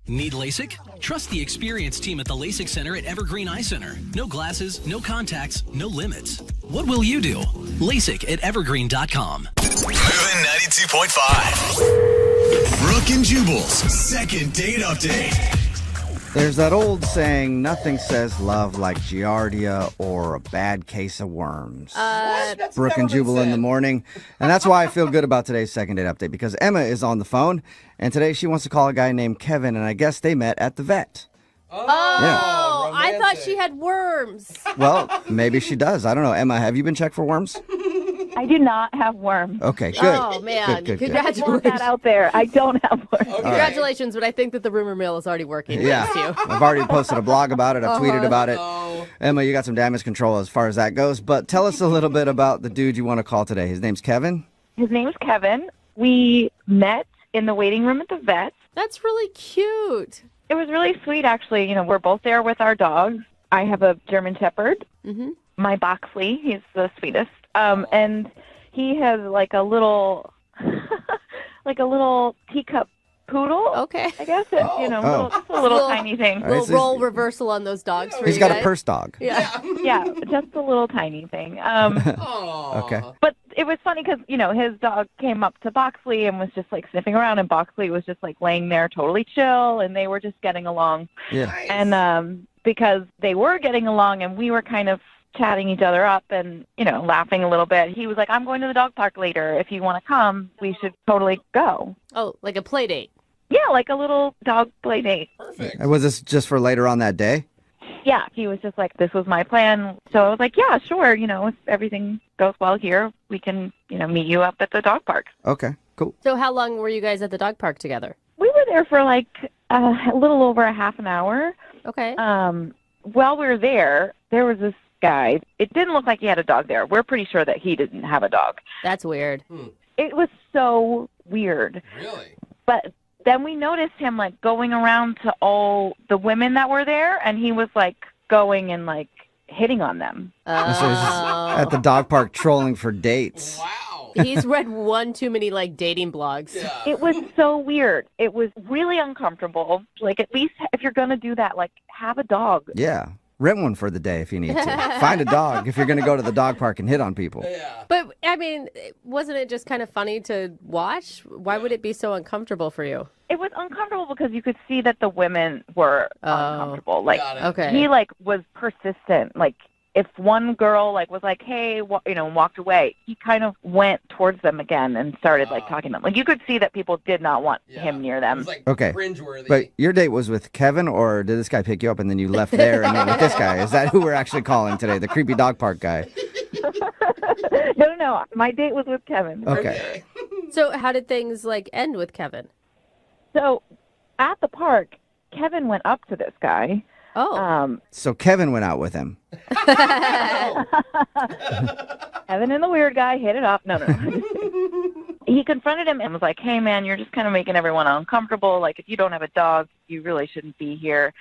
Need LASIK? Trust the experienced team at the LASIK Center at Evergreen Eye Center. No glasses, no contacts, no limits. What will you do? LASIK at evergreen.com. Moving 92.5. Brooke and Jubal's second date update. There's that old saying, nothing says love like Giardia or a bad case of worms. Brooke and Jubal in the morning. And that's why I feel good about today's second date update, because Emma is on the phone, and today she wants to call a guy named Kevin, and I guess they met at the vet. Oh, Yeah. I thought she had worms. Well, maybe she does. I don't know. Emma, have you been checked for worms? I do not have worms. Okay, good. Oh, man. Good. I want Congratulations. that out there. I don't have worms. Congratulations, but I think that the rumor mill is already working Yeah, against you. I've already posted a blog about it. I've tweeted about it. Oh. Emma, you got some damage control as far as that goes. But tell us a little bit about the dude you want to call today. His name's Kevin. His name's Kevin. We met in the waiting room at the vet. That's really cute. It was really sweet, actually. You know, we're both there with our dogs. I have a German Shepherd. Mm-hmm. My Boxley, he's the sweetest. And he has like a little, like a little teacup poodle. Okay. I guess it's, just a little tiny thing. All right, Little so role reversal on those dogs for He's you got guys. a purse dog. Yeah. Yeah, just a little tiny thing. Okay. But it was funny because, his dog came up to Boxley and was just like sniffing around, and Boxley was just like laying there totally chill, and they were just getting along. Yeah. And because they were getting along and we were kind of chatting each other up and, laughing a little bit, he was like, I'm going to the dog park later. If you want to come, we should totally go. Oh, like a play date. Yeah, like a little dog play date. Perfect. And was this just for later on that day? Yeah, he was just like, this was my plan. So I was like, yeah, sure. If everything goes well here, we can, meet you up at the dog park. Okay, cool. So how long were you guys at the dog park together? We were there for like a little over a half an hour. Okay. While we were there was this guy. It didn't look like he had a dog there. We're pretty sure that he didn't have a dog. That's weird. It was so weird. Really? But then we noticed him like going around to all the women that were there, and he was like going and like hitting on them. So he's just at the dog park trolling for dates. Wow. He's read one too many like dating blogs. Yeah. It was so weird. It was really uncomfortable. Like, at least if you're going to do that, like, have a dog. Yeah. Rent one for the day if you need to. Find a dog if you're going to go to the dog park and hit on people. Yeah. But, I mean, wasn't it just kind of funny to watch? Why would it be so uncomfortable for you? It was uncomfortable because you could see that the women were uncomfortable. Like, Got it. Okay. he, like, was persistent. Like, if one girl, like, was like, hey, walked away, he kind of went towards them again and started, like, talking to them. Like, you could see that people did not want him near It them. was like Okay. cringeworthy. But your date was with Kevin, or did this guy pick you up and then you left there and went with this guy? Is that who we're actually calling today? The creepy dog park guy? No. My date was with Kevin. Okay. So how did things like end with Kevin? So, at the park, Kevin went up to this guy. Oh. So Kevin went out with him. Evan and the weird guy hit it up. No. He confronted him and was like, hey, man, you're just kind of making everyone uncomfortable. Like, if you don't have a dog, you really shouldn't be here.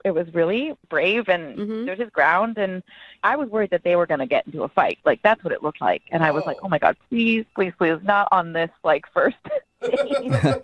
It was really brave and stood his ground. And I was worried that they were going to get into a fight. Like, that's what it looked like. And I was like, oh, my God, please, not on this, like, first date.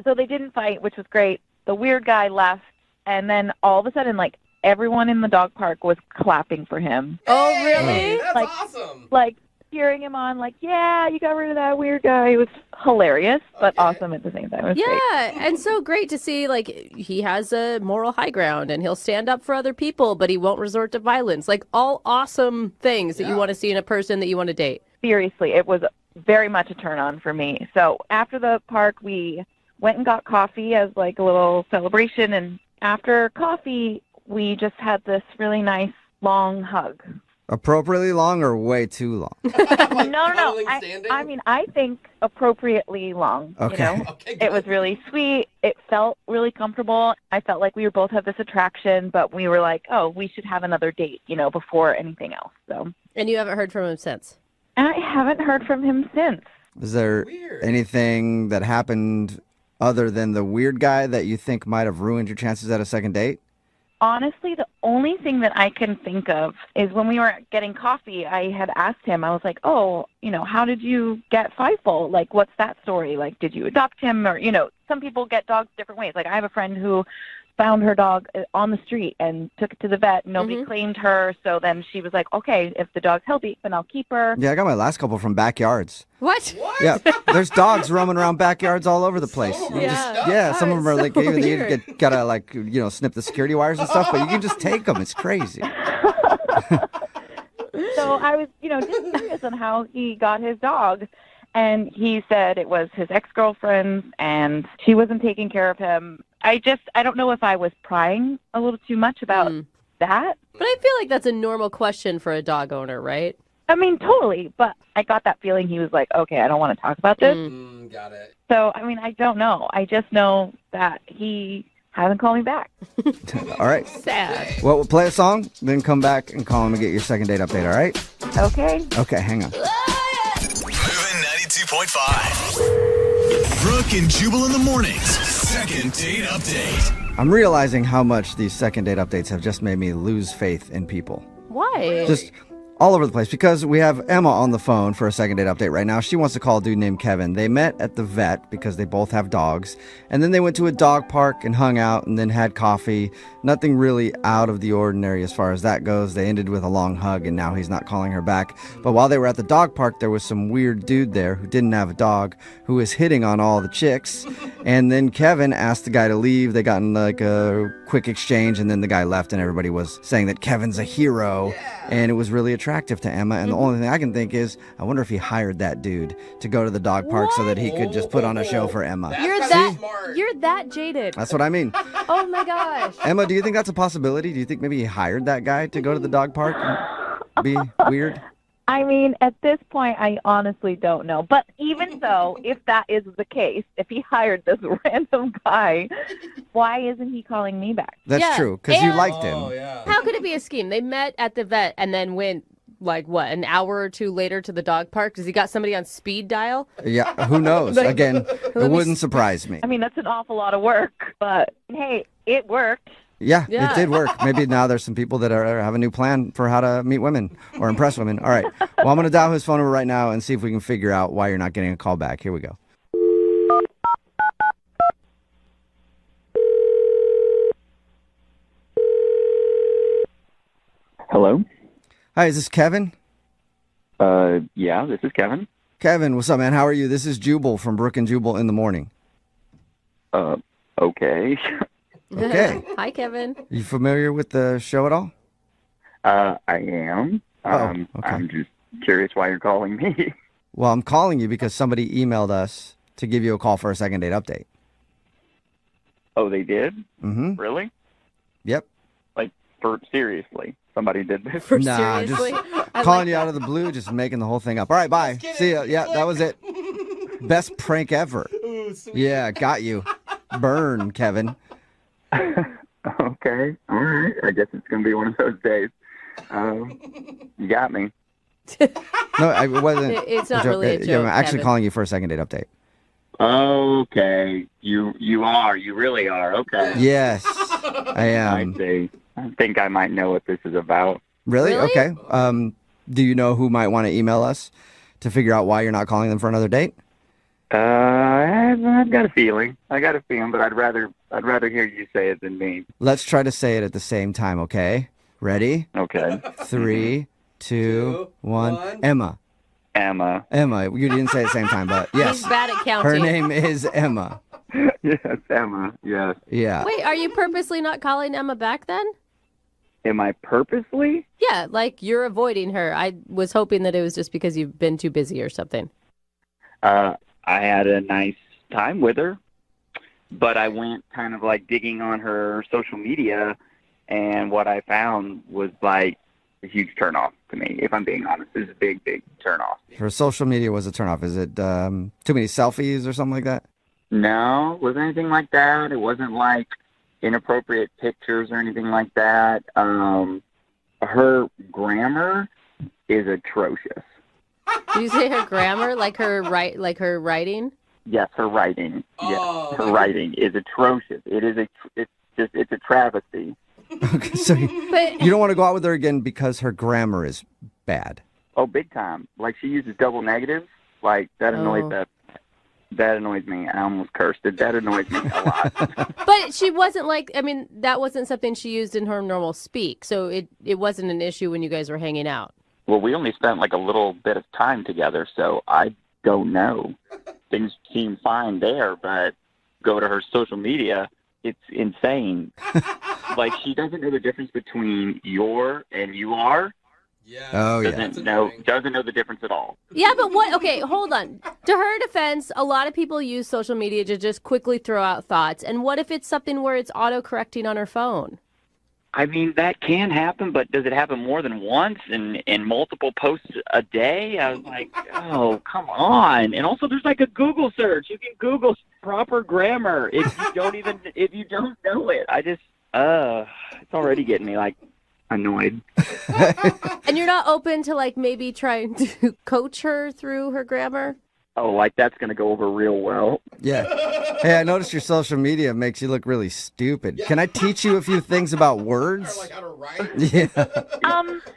So they didn't fight, which was great. The weird guy left. And then all of a sudden, like, everyone in the dog park was clapping for him. Oh, really? That's Like- awesome. Like, cheering him on, like, yeah, you got rid of that weird guy. It was hilarious, but awesome at the same time. It was great. Yeah, and so great to see, like, he has a moral high ground, and he'll stand up for other people, but he won't resort to violence. Like, all awesome things that you want to see in a person that you want to date. Seriously, it was very much a turn on for me. So after the park, we went and got coffee as, like, a little celebration, and after coffee, we just had this really nice long hug. Appropriately long or way too long? No. cuddling standing? I mean, I think appropriately long. Okay. Okay, It was good. really sweet. It felt really comfortable. I felt like we both have this attraction, but we were like, oh, we should have another date, before anything else. So, And you haven't heard from him since? and I haven't heard from him since. Is there Weird. anything that happened other than the weird guy that you think might have ruined your chances at a second date? Honestly, the only thing that I can think of is when we were getting coffee, I had asked him, I was like, oh, how did you get Feifel? Like, what's that story? Like, did you adopt him? Or, some people get dogs different ways. Like I have a friend who found her dog on the street and took it to the vet. Nobody claimed her. So then she was like, okay, if the dog's healthy, then I'll keep her. Yeah, I got my last couple from backyards. What? Yeah, there's dogs roaming around backyards all over the place. Some of them are like, so you gotta like, snip the security wires and stuff, but you can just take them. It's crazy. So I was, just curious on how he got his dog. And he said it was his ex-girlfriend's and she wasn't taking care of him. I don't know if I was prying a little too much about that. But I feel like that's a normal question for a dog owner, right? I mean, totally. But I got that feeling he was like, okay, I don't want to talk about this. Got it. So, I mean, I don't know. I just know that he hasn't called me back. All right. Sad. Well, we'll play a song, then come back and call him and get your second date update, all right? Okay. Okay, hang on. Moving 92.5. Brooke and Jubal in the mornings. Second date update. I'm realizing how much these second date updates have just made me lose faith in people. Why? Just all over the place, because we have Emma on the phone for a second date update right now. She wants to call a dude named Kevin. They met at the vet because they both have dogs, and then they went to a dog park and hung out and then had coffee. Nothing really out of the ordinary as far as that goes. They ended with a long hug, and now he's not calling her back. But while they were at the dog park, there was some weird dude there who didn't have a dog who was hitting on all the chicks, and then Kevin asked the guy to leave. They got in like a quick exchange, and then the guy left, and everybody was saying that Kevin's a hero, and it was really attractive to Emma. And the only thing I can think is, I wonder if he hired that dude to go to the dog park so that he could just put on a show for Emma. You're that jaded. That's what I mean. Oh my gosh. Emma, do you think that's a possibility? Do you think maybe he hired that guy to go to the dog park and be weird? I mean, at this point, I honestly don't know. But even so, if that is the case, if he hired this random guy, why isn't he calling me back? That's true, because you liked him. Oh, yeah. How could it be a scheme? They met at the vet and then went, an hour or two later to the dog park? Does he got somebody on speed dial? Yeah, who knows? Again, it wouldn't surprise me. I mean, that's an awful lot of work. But, hey, it worked. Yeah, it did work. Maybe now there's some people that have a new plan for how to meet women or impress women. All right. Well, I'm going to dial his phone number right now and see if we can figure out why you're not getting a call back. Here we go. Hello? Hi, is this Kevin? Yeah, this is Kevin. Kevin, what's up, man? How are you? This is Jubal from Brooke and Jubal in the morning. Okay. Okay. Hi, Kevin. You familiar with the show at all? I am. Okay. I'm just curious why you're calling me. Well, I'm calling you because somebody emailed us to give you a call for a second date update. Oh, they did? Mm-hmm. Really? Yep. Like, seriously, somebody did this? Seriously? Just calling you out of the blue, just making the whole thing up. All right, bye. See ya. Yeah, that was it. Best prank ever. Ooh, sweet. Yeah, got you. Burn, Kevin. Okay. All right. I guess it's going to be one of those days. You got me. No, it wasn't. It's not really a joke, I'm actually Kevin. calling you for a second date update. Okay. You are. You really are. Okay. Yes, I am. I see. I think I might know what this is about. Really? Really? Okay. Do you know who might want to email us to figure out why you're not calling them for another date? I've got a feeling. But I'd rather hear you say it than me. Let's try to say it at the same time, okay? Ready? Okay. 3, 2, 1. one. Emma. Emma. You didn't say it at the same time, but yes. He's bad at counting. Her name is Emma. Yes, Emma. Yes. Yeah. Wait, are you purposely not calling Emma back then? Am I purposely? Yeah, like you're avoiding her. I was hoping that it was just because you've been too busy or something. I had a nice time with her, but I went kind of like digging on her social media, and what I found was like a huge turnoff to me, if I'm being honest. It was a big, big turnoff. Her social media was a turnoff. Is it too many selfies or something like that? No, it wasn't anything like that. It wasn't like inappropriate pictures or anything like that. Her grammar is atrocious. Did you say her grammar, like her writing? Yes, her writing. Oh. Yes, her writing is atrocious. It's a travesty. Okay, so But you don't want to go out with her again because her grammar is bad. Oh, big time. Like she uses double negatives. Like that annoys Oh. the That annoys me. I almost cursed it. That annoys me a lot. But she wasn't that wasn't something she used in her normal speak. So it wasn't an issue when you guys were hanging out. Well, we only spent like a little bit of time together, so I don't know. Things seem fine there, but go to her social media, it's insane. Like, she doesn't know the difference between your and you are. Yeah. Oh, yeah. Doesn't know the difference at all. Yeah, but what? Okay, hold on. To her defense, a lot of people use social media to just quickly throw out thoughts. And what if it's something where it's auto-correcting on her phone? I mean, that can happen, but does it happen more than once and multiple posts a day? I was like, oh, come on. And also, there's like a Google search. You can Google proper grammar if you don't know it. I just, it's already getting me like annoyed. And you're not open to like maybe trying to coach her through her grammar? Oh, like that's going to go over real well. Yeah. Hey, I noticed your social media makes you look really stupid. Can I teach you a few things about words? Like how to write. Yeah.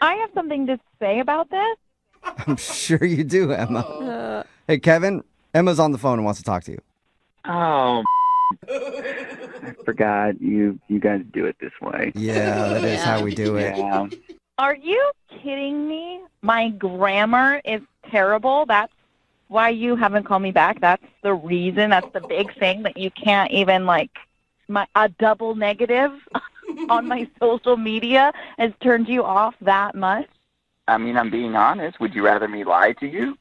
I have something to say about this. I'm sure you do, Emma. Hey, Kevin, Emma's on the phone and wants to talk to you. Oh, I forgot you guys do it this way. Yeah, that is how we do it. Yeah. Are you kidding me? My grammar is terrible. That's why you haven't called me back. That's the reason. That's the big thing that you can't even a double negative on my social media has turned you off that much. I mean, I'm being honest. Would you rather me lie to you?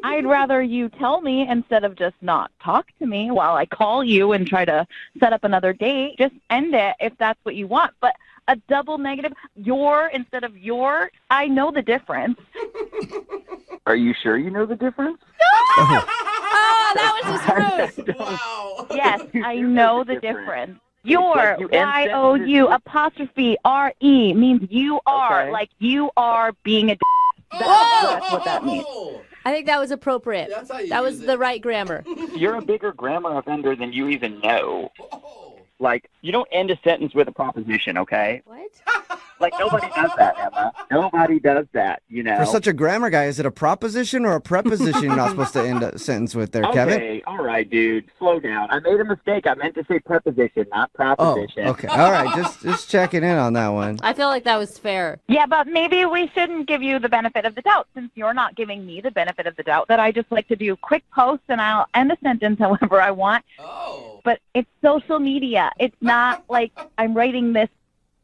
I'd rather you tell me instead of just not talk to me while I call you and try to set up another date. Just end it if that's what you want. But a double negative, your instead of your, I know the difference. Are you sure you know the difference? Oh, that was just rude. Wow. Yes, I know the difference. Your, like you end Y-O-U, apostrophe R-E means you are, Okay. like you are being a That's what that means. Oh. I think that was appropriate. That's how you That was use the it. right grammar. You're a bigger grammar offender than you even know. Oh. Like, you don't end a sentence with a proposition, okay? What? Like, nobody does that, Emma. Nobody does that, you know? For such a grammar guy, is it a proposition or a preposition you're not supposed to end a sentence with there, Kevin? Okay, all right, dude. Slow down. I made a mistake. I meant to say preposition, not Oh, proposition. okay. All right, just checking in on that one. I feel like that was fair. Yeah, but maybe we shouldn't give you the benefit of the doubt since you're not giving me the benefit of the doubt that I just like to do quick posts and I'll end a sentence however I want. Oh. But it's social media. It's not like I'm writing this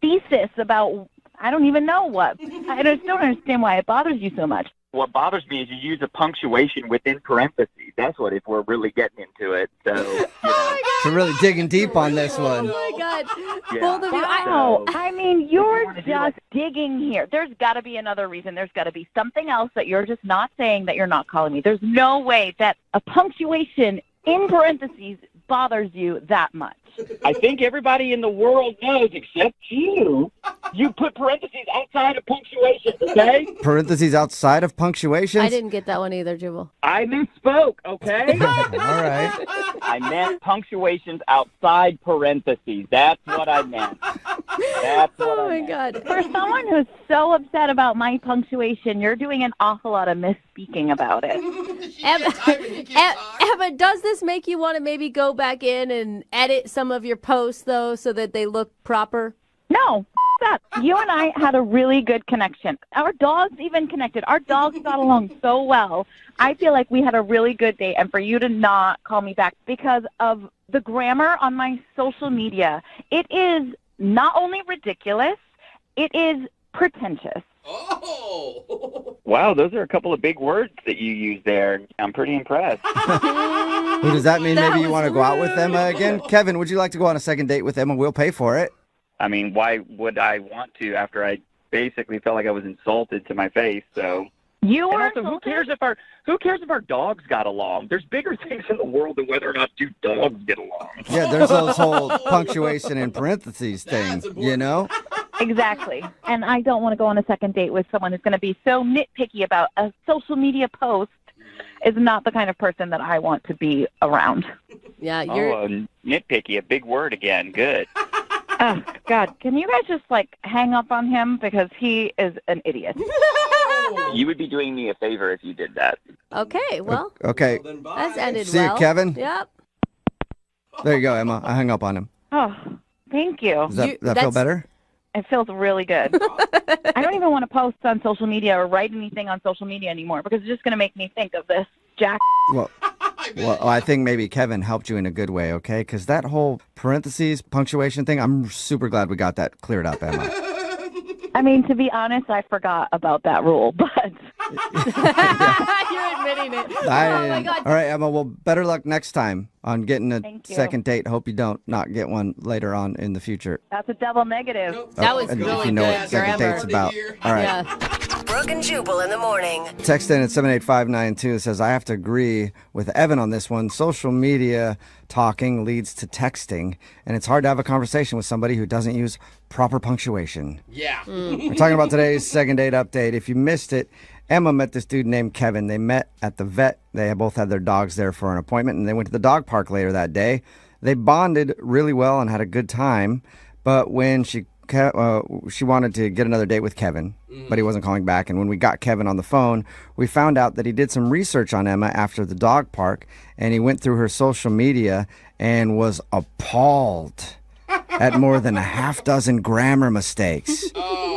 thesis about I don't even know what. I just don't understand why it bothers you so much. What bothers me is you use a punctuation within parentheses. That's what, if we're really getting into it. So, you know. So really digging deep on this one. Oh my God. Yeah. Both of you. Wow. So- I mean, you're wanna do just digging here. There's got to be another reason. There's got to be something else that you're just not saying that you're not calling me. There's no way that a punctuation in parentheses bothers you that much. I think everybody in the world knows, except you. You put parentheses outside of punctuation, okay? Parentheses outside of punctuations? I didn't get that one either, Jubal. I misspoke, okay? All right. I meant punctuations outside parentheses. That's what I meant. That's what Oh I my meant. God. For someone who's so upset about my punctuation, you're doing an awful lot of misspeaking about it. Emma, does this make you want to maybe go back in and edit some of your posts, though, so that they look proper? No, that. You and I had a really good connection. Our dogs even connected. Our dogs got along so well. I feel like we had a really good date, and for you to not call me back because of the grammar on my social media, it is not only ridiculous, it is pretentious. Oh. Wow, those are a couple of big words that you used there. I'm pretty impressed. Well, does that mean That maybe you was want to go out with rude. Emma again? Kevin, would you like to go on a second date with Emma? We'll pay for it. I mean, why would I want to after I basically felt like I was insulted to my face? So, You and were also, who cares if our dogs got along? There's bigger things in the world than whether or not two dogs get along. Yeah, there's those whole punctuation and parentheses thing, That's important. you know? Exactly. And I don't want to go on a second date with someone who's going to be so nitpicky about a social media post is not the kind of person that I want to be around. Yeah, you're. Oh, nitpicky, a big word again. Good. Oh, God. Can you guys just, hang up on him because he is an idiot? You would be doing me a favor if you did that. Okay, well, Okay. Well, then bye. that's ended See you, well. Kevin. Yep. There you go, Emma. I hung up on him. Oh, thank you. Does that feel that's- better? It feels really good. I don't even want to post on social media or write anything on social media anymore because it's just going to make me think of this jack. Well, I think maybe Kevin helped you in a good way, okay? Because that whole parentheses, punctuation thing, I'm super glad we got that cleared up, Emma. I mean, to be honest, I forgot about that rule, but You're admitting it. Oh my God. All right, Emma. Well, better luck next time on getting a Thank you. second date. Hope you don't not get one later on in the future. that's a double negative. Nope. That was And really if you know good what second grammar. date's about. All right. Yeah. Brooke and Jubal in the morning. Text in at 78592. It says, I have to agree with Evan on this one. Social media talking leads to texting, and it's hard to have a conversation with somebody who doesn't use proper punctuation. Yeah. We're talking about today's second date update. If you missed it, Emma met this dude named Kevin. They met at the vet. They both had their dogs there for an appointment, and they went to the dog park later that day. They bonded really well and had a good time, but when she wanted to get another date with Kevin, but he wasn't calling back. And when we got Kevin on the phone, we found out that he did some research on Emma after the dog park, and he went through her social media and was appalled at more than a half dozen grammar mistakes.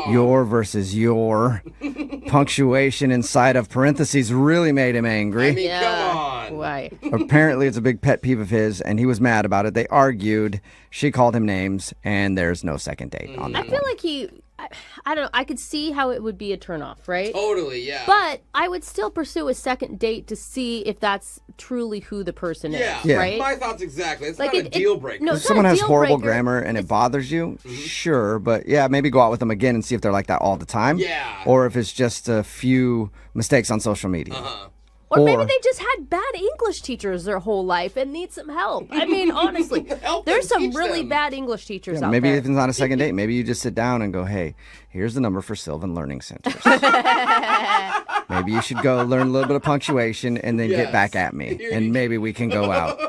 Your versus your. Punctuation inside of parentheses really made him angry. I mean, come on. Why? Apparently, it's a big pet peeve of his, and he was mad about it. They argued. She called him names, and there's no second date on I that feel one. like I don't know. I could see how it would be a turnoff, right? Totally, yeah. But I would still pursue a second date to see if that's truly who the person yeah. is, Yeah. right? My thoughts exactly. It's Like not a deal breaker. no, If it's not someone a has deal horrible breaker. grammar and it bothers you, sure, but yeah, maybe go out with them again and see if they're like that all the time. Yeah. Or if it's just a few mistakes on social media. Or maybe Or- they just had bad English teachers their whole life and need some help. I mean, honestly, Help there's them, some teach really them. bad English teachers Yeah, out maybe there. if it's not a second date, maybe you just sit down and go, hey, here's the number for Sylvan Learning Centers. Maybe you should go learn a little bit of punctuation and then get Yes. back at me, Here you and maybe we can go out.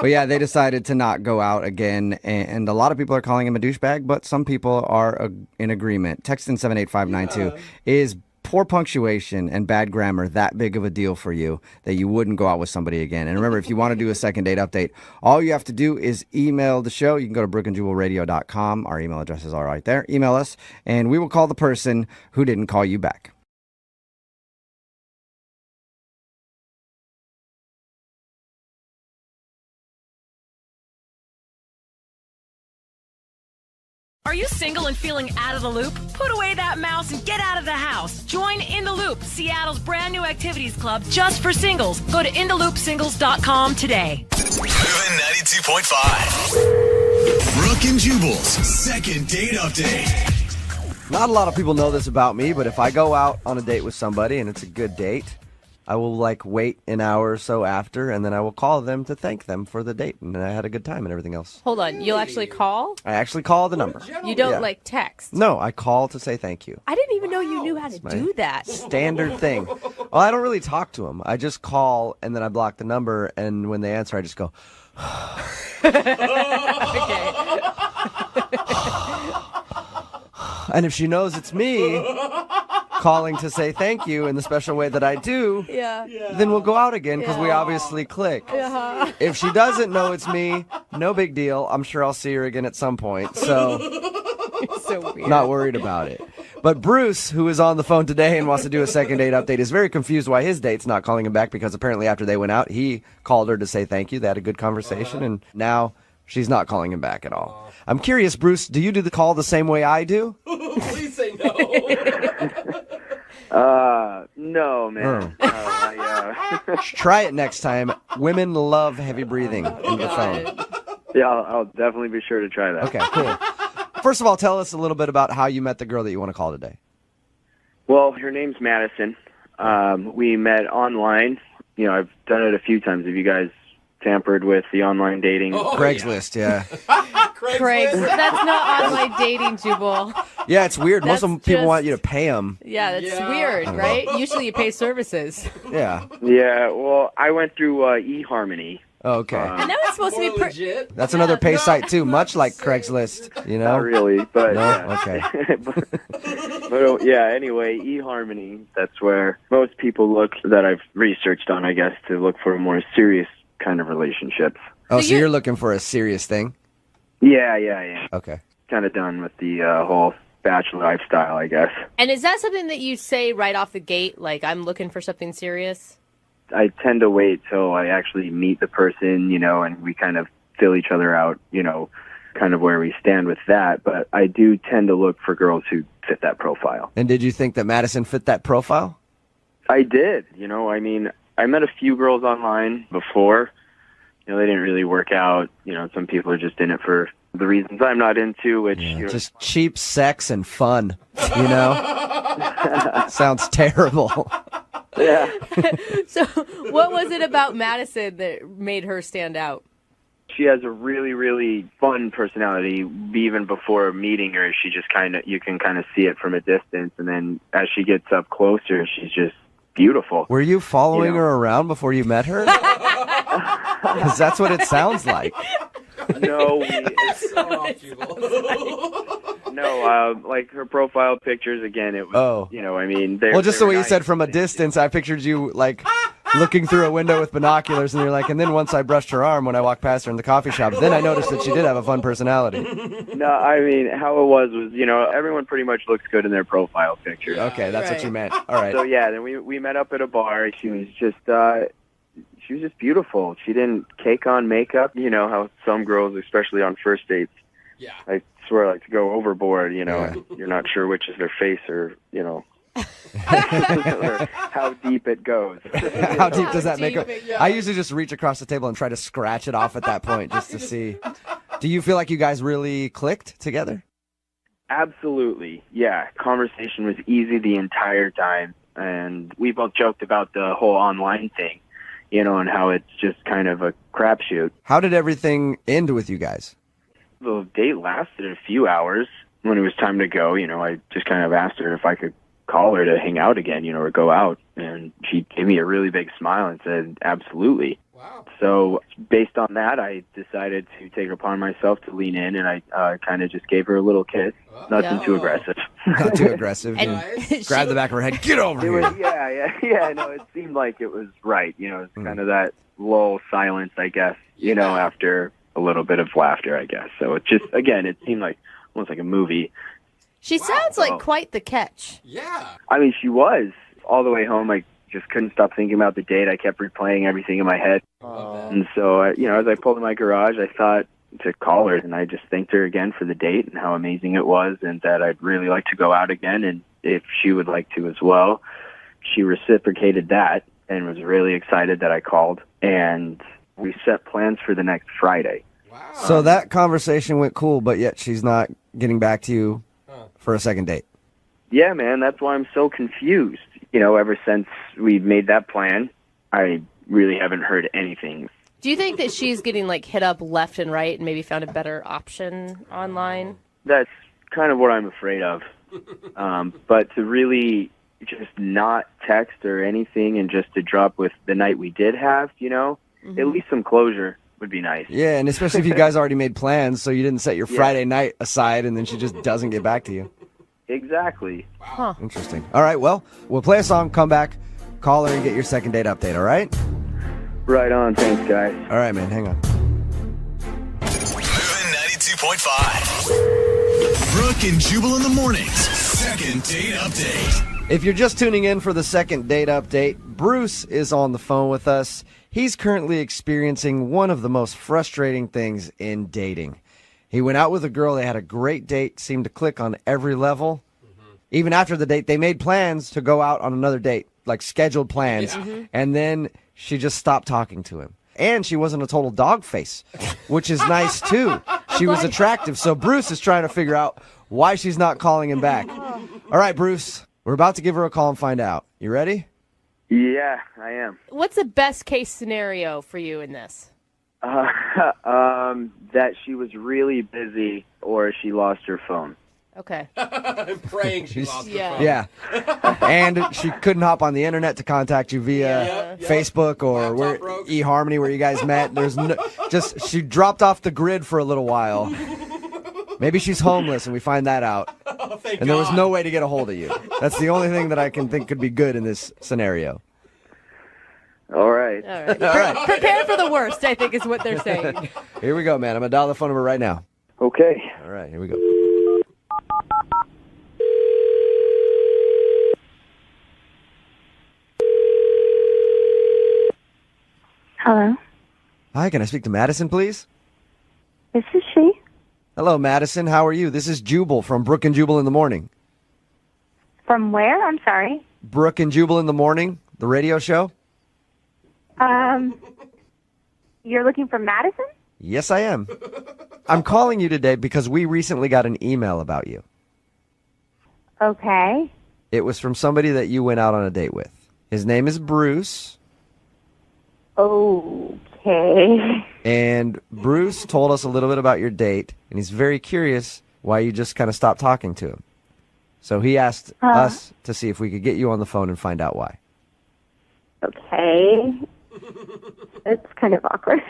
But yeah, they decided to not go out again, and a lot of people are calling him a douchebag, but some people are in agreement. Text in 78592. Is poor punctuation and bad grammar that big of a deal for you that you wouldn't go out with somebody again? And remember, if you want to do a second date update, all you have to do is email the show. You can go to brookeandjubalradio.com. Our email addresses are right there. Email us, and we will call the person who didn't call you back. Are you single and feeling out of the loop? Put away that mouse and get out of the house. Join In the Loop, Seattle's brand new activities club just for singles. Go to intheloopsingles.com today. Moving 92.5. Brooke and Jubal's second date update. Not a lot of people know this about me, but if I go out on a date with somebody and it's a good date, I will wait an hour or so after, and then I will call them to thank them for the date, and I had a good time and everything else. Hold on, you'll actually call? I actually call the number. You don't Yeah. text? No, I call to say thank you. I didn't even know you knew how to do that. Standard thing. Well, I don't really talk to them. I just call, and then I block the number, and when they answer, I just go, and if she knows it's me calling to say thank you in the special way that I do, then we'll go out again because we obviously click. If she doesn't know it's me, no big deal. I'm sure I'll see her again at some point. So, So weird. not worried about it. But Bruce, who is on the phone today and wants to do a second date update, is very confused why his date's not calling him back because apparently after they went out, he called her to say thank you. They had a good conversation, and now she's not calling him back at all. I'm curious, Bruce, do you do the call the same way I do? Please say no. No, man. Try it next time. Women love heavy breathing in the phone. Yeah, I'll definitely be sure to try that. Okay, cool. First of all, tell us a little bit about how you met the girl that you want to call today. Well, her name's Madison. We met online. You know, I've done it a few times. Have you guys tampered with the online dating? Oh, Craigslist, yeah. Craig, that's not online dating, Jubal. Yeah, it's weird. Most of them That's people just- want you to pay them. Yeah, that's Yeah. weird, right? Usually you pay services. Yeah. Yeah, well, I went through eHarmony. Okay. And that was supposed to be legit. That's another pay site, too, much like Craigslist, you know? Not really, but No? yeah. Okay. But yeah, anyway, eHarmony, that's where most people look that I've researched on, I guess, to look for more serious kind of relationships. Oh, so you're looking for a serious thing? Yeah. Okay. Kind of done with the whole bachelor lifestyle, I guess. And is that something that you say right off the gate, like, I'm looking for something serious? I tend to wait till I actually meet the person, and we kind of fill each other out, kind of where we stand with that. But I do tend to look for girls who fit that profile. And did you think that Madison fit that profile? I did. I met a few girls online before. They didn't really work out. Some people are just in it for the reasons I'm not into, which... Just cheap sex and fun, Sounds terrible. Yeah. So what was it about Madison that made her stand out? She has a really, really fun personality. Even before meeting her, she just you can kind of see it from a distance. And then as she gets up closer, she's just beautiful. Were you following her around before you met her? Because that's what it sounds like. No, like her profile pictures, again, it was, well, just the way you said from a distance, I pictured you, like, looking through a window with binoculars, and you're like, and then once I brushed her arm when I walked past her in the coffee shop, then I noticed that she did have a fun personality. No, how it was, everyone pretty much looks good in their profile picture. Okay, that's what you meant. All right. So, yeah, then we met up at a bar. She was just beautiful. She didn't cake on makeup. How some girls, especially on first dates, I swear, like to go overboard, and you're not sure which is their face or, or how deep it goes. How deep does that makeup? I usually just reach across the table and try to scratch it off at that point just to see. Do you feel like you guys really clicked together? Absolutely. Yeah. Conversation was easy the entire time. And we both joked about the whole online thing, and how it's just kind of a crapshoot. How did everything end with you guys? The date lasted a few hours. When it was time to go, I just kind of asked her if I could call her to hang out again, or go out. And she gave me a really big smile and said, absolutely. Wow. So based on that, I decided to take it upon myself to lean in, and I kind of just gave her a little kiss. Nothing too aggressive. Not too aggressive. And grab the back of her head. Get over here. Yeah. No, it seemed like it was right. It's kind of that lull silence, I guess, after a little bit of laughter, I guess. So it just, again, it seemed like almost like a movie. She sounds like quite the catch. Yeah. I mean, she was. All the way home, I just couldn't stop thinking about the date. I kept replaying everything in my head. And so, as I pulled in my garage, I thought to call her, and I just thanked her again for the date and how amazing it was, and that I'd really like to go out again, and if she would like to as well. She reciprocated that and was really excited that I called, and we set plans for the next Friday. Wow. So that conversation went cool, but yet she's not getting back to you for a second date. Yeah, man, that's why I'm so confused. Ever since we made that plan, I really haven't heard anything. Do you think that she's getting like hit up left and right and maybe found a better option online? That's kind of what I'm afraid of. But to really just not text or anything and just to drop with the night we did have, at least some closure would be nice. Yeah, and especially if you guys already made plans, so you didn't set your Friday night aside and then she just doesn't get back to you. Exactly. Huh. Interesting. All right, well, we'll play a song, come back, call her, and get your second date update, all right? Right on. Thanks, guys. All right, man, hang on. Moving 92.5. Brooke and Jubal in the mornings. Second date update. If you're just tuning in for the second date update, Bruce is on the phone with us. He's currently experiencing one of the most frustrating things in dating. He went out with a girl, they had a great date, seemed to click on every level. Even after the date, they made plans to go out on another date, like scheduled plans, and then she just stopped talking to him. And she wasn't a total dog face, which is nice too. She was attractive, so Bruce is trying to figure out why she's not calling him back. All right, Bruce, we're about to give her a call and find out. You ready? Yeah, I am. What's the best case scenario for you in this? That she was really busy or she lost her phone. Okay. I'm praying she lost her phone. Yeah. And she couldn't hop on the internet to contact you via Facebook or eHarmony where you guys met. There's she dropped off the grid for a little while. Maybe she's homeless and we find that out. Oh, thank And there was God. no way to get a hold of you. That's the only thing that I can think could be good in this scenario. All right. All right. Prepare for the worst, I think is what they're saying. Here we go, man. I'm going to dial the phone number right now. Okay. All right, here we go. Hello, Hi, can I speak to Madison, please? this is she. Hello, Madison. How are you? This is Jubal from Brooke and Jubal in the Morning. From where? I'm sorry. Brooke and Jubal in the Morning, the radio show? You're looking for Madison? Yes, I am. I'm calling you today because we recently got an email about you. Okay. It was from somebody that you went out on a date with. His name is Bruce, Okay. and Bruce told us a little bit about your date, and he's very curious why you just kind of stopped talking to him. So he asked us to see if we could get you on the phone and find out why. Okay. It's kind of awkward.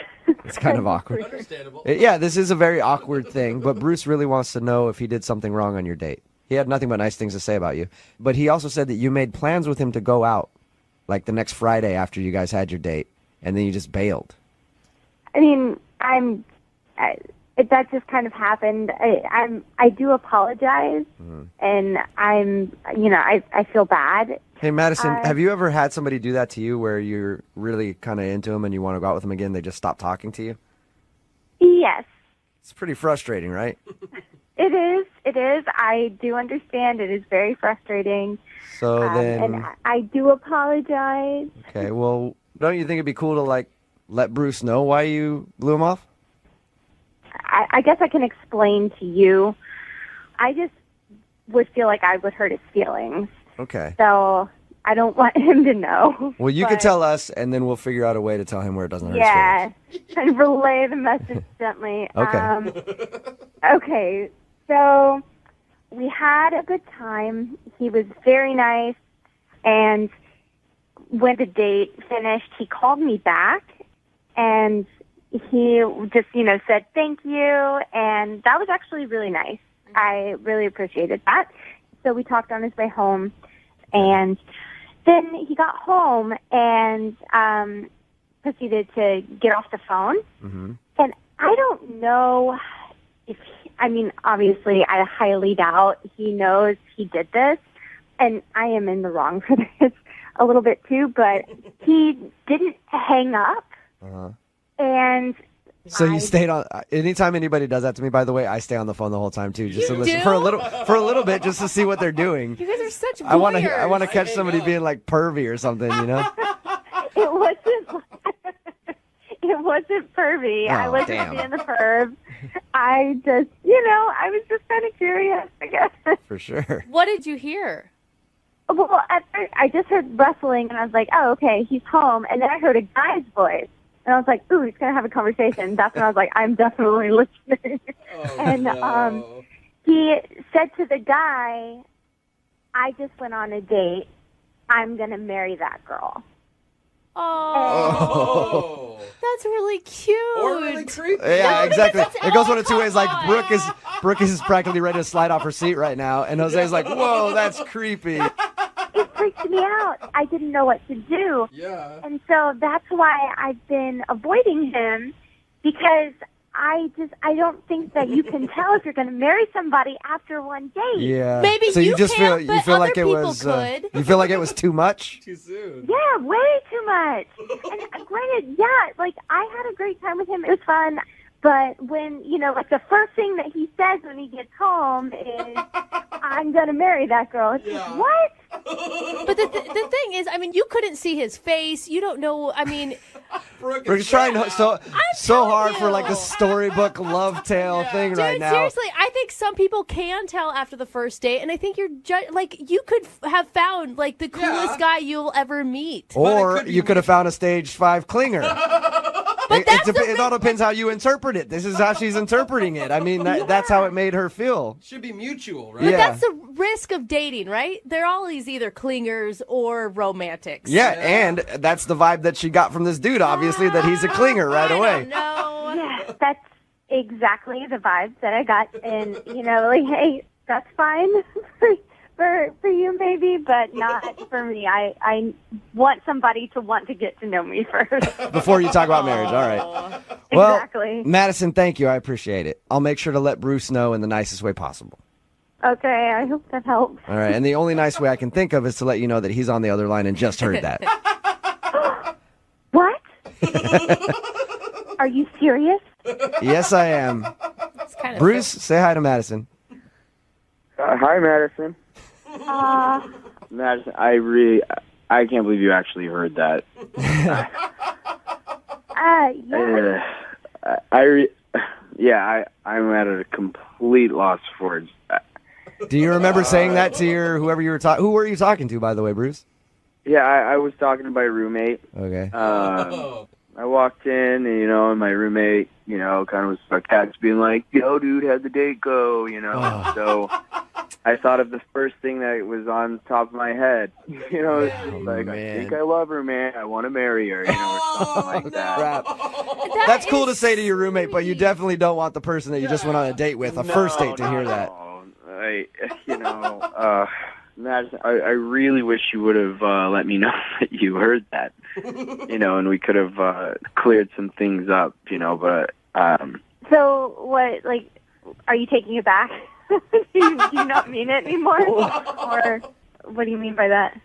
It's kind of awkward. Understandable. Yeah, this is a very awkward thing, but Bruce really wants to know if he did something wrong on your date. He had nothing but nice things to say about you. But he also said that you made plans with him to go out, like the next Friday after you guys had your date, and then you just bailed. I mean, that just kind of happened. I do apologize, and I feel bad. Hey, Madison, have you ever had somebody do that to you where you're really kind of into them and you want to go out with them again, they just stop talking to you? Yes, It's pretty frustrating, right? it is. It is. I do understand. It is very frustrating. So then, and I do apologize. okay, well, don't you think it'd be cool to, like, let Bruce know why you blew him off? I guess I can explain to you. I just would feel like I would hurt his feelings. Okay. So I don't want him to know. Well, you but, could tell us, and then we'll figure out a way to tell him where it doesn't hurt his Yeah, feelings. and relay the message gently. Okay. Okay, so we had a good time. He was very nice, and when the date finished, he called me back, and he just, said thank you, and that was actually really nice. I really appreciated that. So we talked on his way home, and then he got home and proceeded to get off the phone. Mm-hmm. And I don't know if, obviously, I highly doubt he knows he did this, and I am in the wrong for this a little bit too, but he didn't hang up. Uh-huh. And so you stayed on. Anytime anybody does that to me, by the way, I stay on the phone the whole time too, just to listen do? for a little bit, just to see what they're doing. You guys are such I want voyeurs. to catch somebody being like pervy or something, you know? it wasn't pervy. I Oh, wasn't damn. being the perv. I just, I was just kind of curious, I guess. For sure. What did you hear? Well, at first, I just heard rustling, and I was like, oh, okay, he's home. And then I heard a guy's voice. And I was like, ooh, he's going to have a conversation. That's when I was like, I'm definitely listening. He said to the guy, I just went on a date. I'm going to marry that girl. Oh, that's really cute. Or really creepy. Yeah, exactly. that's It goes one of two all ways. Like fine. Brooke is practically ready to slide off her seat right now, and Jose's like, "Whoa, that's creepy." It freaked me out. I didn't know what to do. Yeah. And so that's why I've been avoiding him, because I don't think that you can tell if you're going to marry somebody after one date. Yeah. Maybe so you just can't, feel but feel like other it people was could. you feel like it was too much. Too soon. Yeah, way too much. And granted, like I had a great time with him. It was fun. But when, like the first thing that he says when he gets home is, I'm going to marry that girl. It's like, what? But the thing is, you couldn't see his face. You don't know. Brooke's trying so hard for like you. a storybook love tale thing Dude, right now. seriously, I think some people can tell after the first date, and I think you're you could have found like the coolest guy you'll ever meet. Or you could have found a stage 5 clinger. It all depends how you interpret it. This is how she's interpreting it. I mean, that's how it made her feel. Should be mutual, right? But that's the risk of dating, right? They're always either clingers or romantics. Yeah, and that's the vibe that she got from this dude, obviously, that he's a clinger right away. No. Yeah, that's exactly the vibe that I got. And, like, hey, that's fine for you maybe, but not for me. I want somebody to want to get to know me first. Before you talk about marriage, all right. Well, Exactly. Madison, thank you. I appreciate it. I'll make sure to let Bruce know in the nicest way possible. Okay, I hope that helps. All right, and the only nice way I can think of is to let you know that he's on the other line and just heard that. What? Are you serious? Yes, I am. It's kind of Bruce, say hi to Madison. Hi, Madison. Madison, I can't believe you actually heard that. Yeah. I'm at a complete loss for words. Do you remember saying that to whoever you were talking? Who were you talking to, by the way, Bruce? Yeah, I was talking to my roommate. Okay. I walked in, and my roommate, kind of was sarcastic, being like, "Yo, dude, how'd the date go?" So I thought of the first thing that was on top of my head. I think I love her, man. I want to marry her, or something like that. Crap. That's cool to say to your roommate, but you definitely don't want the person that you just went on a date with, first date, to hear that. Madison, I really wish you would have let me know that you heard that, and we could have cleared some things up, but... So, what, like, are you taking it back? do you not mean it anymore? Or what do you mean by that?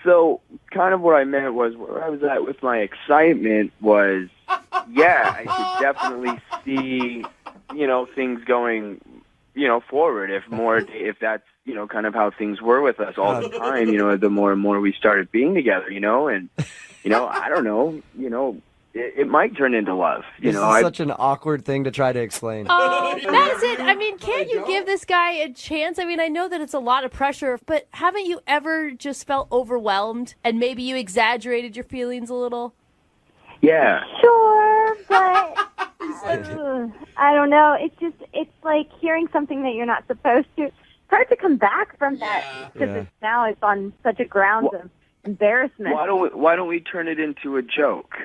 So, kind of what I meant was, where I was at with my excitement was, I could definitely see, things going, forward if that's, kind of how things were with us all the time, the more and more we started being together, and, I don't know, it might turn into love. This is such an awkward thing to try to explain. Madison, can't you give this guy a chance? I know that it's a lot of pressure, but haven't you ever just felt overwhelmed and maybe you exaggerated your feelings a little? Yeah. Sure, but I don't know. It's like hearing something that you're not supposed to. It's hard to come back from that because now it's on such a grounds of embarrassment. Why don't we turn it into a joke?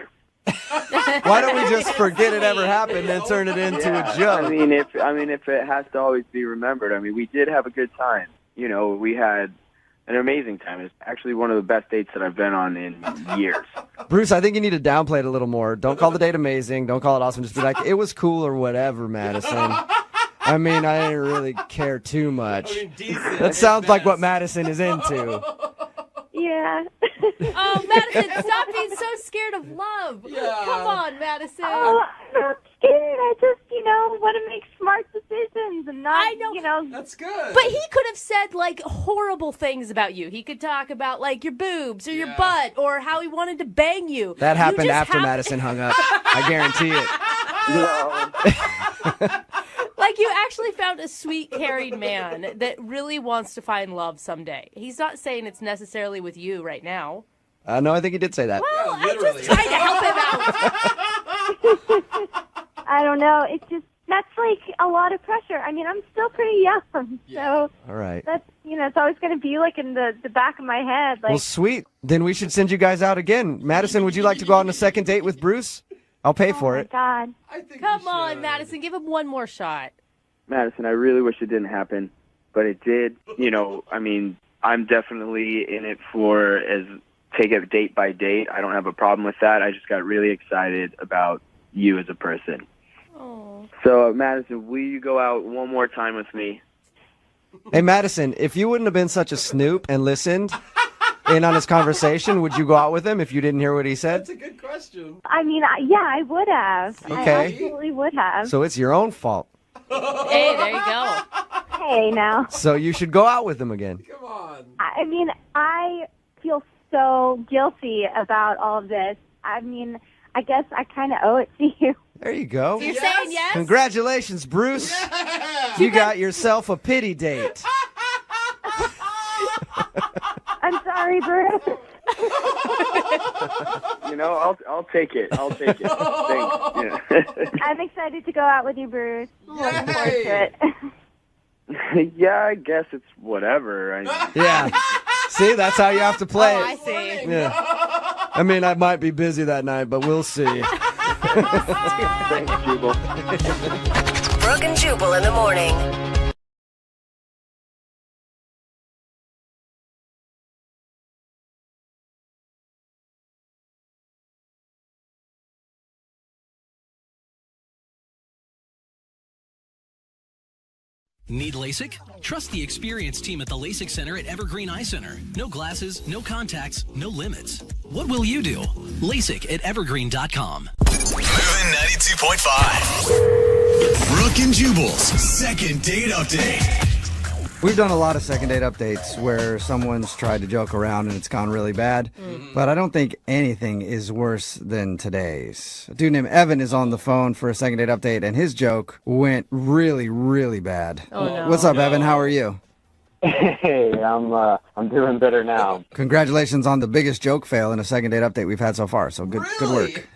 Why don't we just forget it ever happened and turn it into a joke? If it has to always be remembered, we did have a good time. We had an amazing time. It's actually one of the best dates that I've been on in years. Bruce, I think you need to downplay it a little more. Don't call the date amazing. Don't call it awesome. Just be like, it was cool or whatever, Madison. I didn't really care too much. That sounds like what Madison is into. Yeah. Oh, Madison, stop being so scared of love. Yeah. Come on, Madison. Oh, I'm not scared. I just, want to make smart decisions and not, I know. That's good. But he could have said, horrible things about you. He could talk about, your boobs or your butt or how he wanted to bang you. That happened after Madison hung up. I guarantee it. You actually found a sweet, caring man that really wants to find love someday. He's not saying it's necessarily with you right now. No, I think he did say that. Well, I'm just trying to help him out. I don't know. That's a lot of pressure. I'm still pretty young, so all right. That's it's always going to be in the back of my head. Well, sweet. Then we should send you guys out again. Madison, would you like to go on a second date with Bruce? I'll pay for it. Oh my God! Come on, Madison, give him one more shot. Madison, I really wish it didn't happen, but it did. I'm definitely in it for take it date by date. I don't have a problem with that. I just got really excited about you as a person. Oh. So, Madison, will you go out one more time with me? Hey, Madison, if you wouldn't have been such a snoop and listened in on his conversation, would you go out with him if you didn't hear what he said? That's a good question. I would have. Okay. I absolutely would have. So it's your own fault. Hey, there you go. Hey, now. So you should go out with him again. Come on. I feel so guilty about all of this. I guess I kind of owe it to you. There you go. You're saying yes? Congratulations, Bruce. Yeah. You got yourself a pity date. I'm sorry, Bruce. I'll take it. I'll take it. Thanks. Yeah. I'm excited to go out with you, Bruce. Looking forward to it. Yeah, I guess it's whatever. Yeah. See, that's how you have to play I it. see. Yeah. I mean, I might be busy that night, but we'll see. Thanks, Jubal. Brooke and Jubal in the morning. Need LASIK? Trust the experienced team at the LASIK Center at Evergreen Eye Center. No glasses, no contacts, no limits. What will you do? LASIK at evergreen.com. Moving 92.5. Brooke and Jubal's second date update. We've done a lot of second date updates where someone's tried to joke around and it's gone really bad, but I don't think anything is worse than today's. A dude named Evan is on the phone for a second date update, and his joke went really, really bad. Oh, no. What's up, Evan? How are you? Hey, I'm doing better now. Congratulations on the biggest joke fail in a second date update we've had so far. So good work.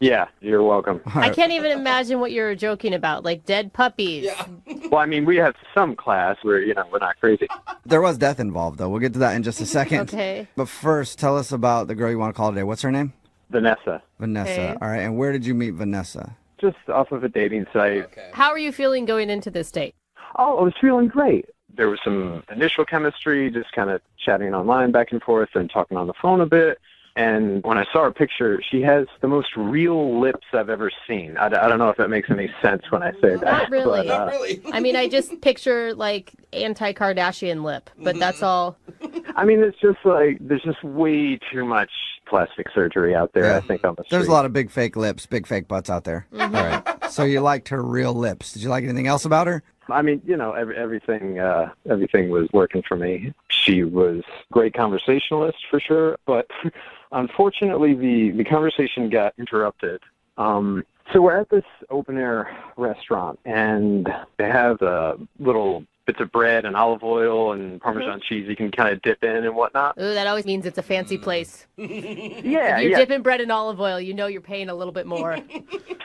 Yeah, you're welcome. I can't even imagine what you're joking about, like dead puppies. Yeah. Well, I mean, we have some class where, we're not crazy. There was death involved, though. We'll get to that in just a second. Okay. But first, tell us about the girl you want to call today. What's her name? Vanessa, Vanessa. Okay. All right. And where did you meet Vanessa? just off of a dating site. Okay. How are you feeling going into this date? Oh, I was feeling great. There was some initial chemistry, just kind of chatting online back and forth and talking on the phone a bit. And when I saw her picture, she has the most real lips I've ever seen. I don't know if that makes any sense when I say that. Not really. Not really. I mean, I just picture like anti-Kardashian lip, but that's all. I mean, it's just like there's just way too much plastic surgery out there, Yeah. I think, on the street. There's a lot of big fake lips, big fake butts out there. Mm-hmm. All right. So you liked her real lips. Did you like anything else about her? I mean, you know, everything was working for me. She was a great conversationalist for sure, but unfortunately the conversation got interrupted. So we're at this open air restaurant, and they have little bits of bread and olive oil and Parmesan cheese you can kind of dip in and whatnot. Ooh, that always means it's a fancy place. Yeah, If you're yeah. dipping bread in olive oil, you know you're paying a little bit more.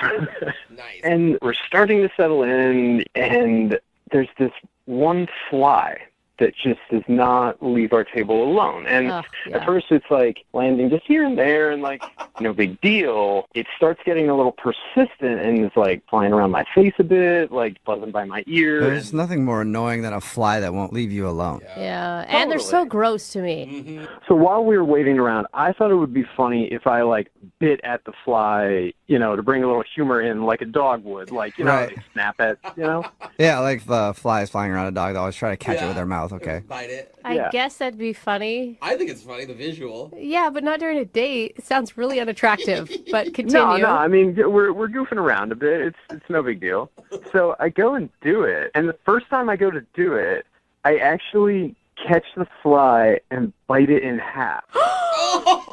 Nice. And we're starting to settle in, and there's this one fly that just does not leave our table alone. And Ugh, yeah. at first it's like landing just here and there and like, no big deal. It starts getting a little persistent and it's like flying around my face a bit, like buzzing by my ear. There's nothing more annoying than a fly that won't leave you alone. Yeah, and they're so gross to me. So while we were waiting around, I thought it would be funny if I like bit at the fly, you know, to bring a little humor in like a dog would, like, you know, Right. they snap at, you know? Yeah, like the flies flying around a dog. They always try to catch it with their mouth. Okay. Bite it. I Yeah. guess that'd be funny. I think it's funny, the visual. Yeah, but not during a date. It sounds really unattractive, but continue. No, I mean, we're goofing around a bit. It's no big deal. So I go and do it, and the first time I go to do it, I actually catch the fly and bite it in half. Ugh,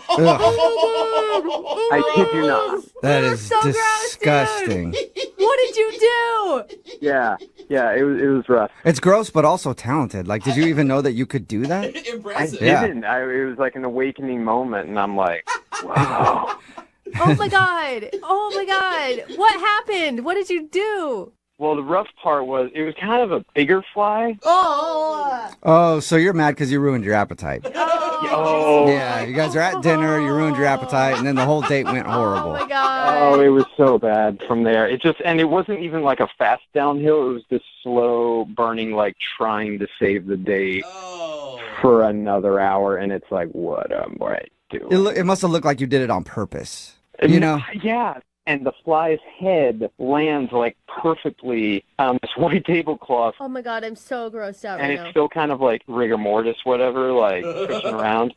I kid you not. that is so gross, disgusting. What did you do? Yeah, it was rough. It's gross, but also talented. Like, did you even know that you could do that? I Impressive. Yeah. didn't. It was like an awakening moment, and I'm like, wow. Oh my god. Oh my god. What happened? What did you do? Well, the rough part was it was kind of a bigger fly. Oh. Oh, so you're mad because you ruined your appetite. Oh, Yeah, you guys are at dinner, you ruined your appetite, and then the whole date went Oh horrible. my god. Oh, it was so bad from there. And it wasn't even like a fast downhill. It was just slow burning, like trying to save the date Oh. for another hour. And it's like, what am I doing? It must have looked like you did it on purpose. You know? Yeah. And the fly's head lands like perfectly on this white tablecloth. Oh my god, I'm so grossed out And right it's now. still kind of like rigor mortis, whatever, like pushing around.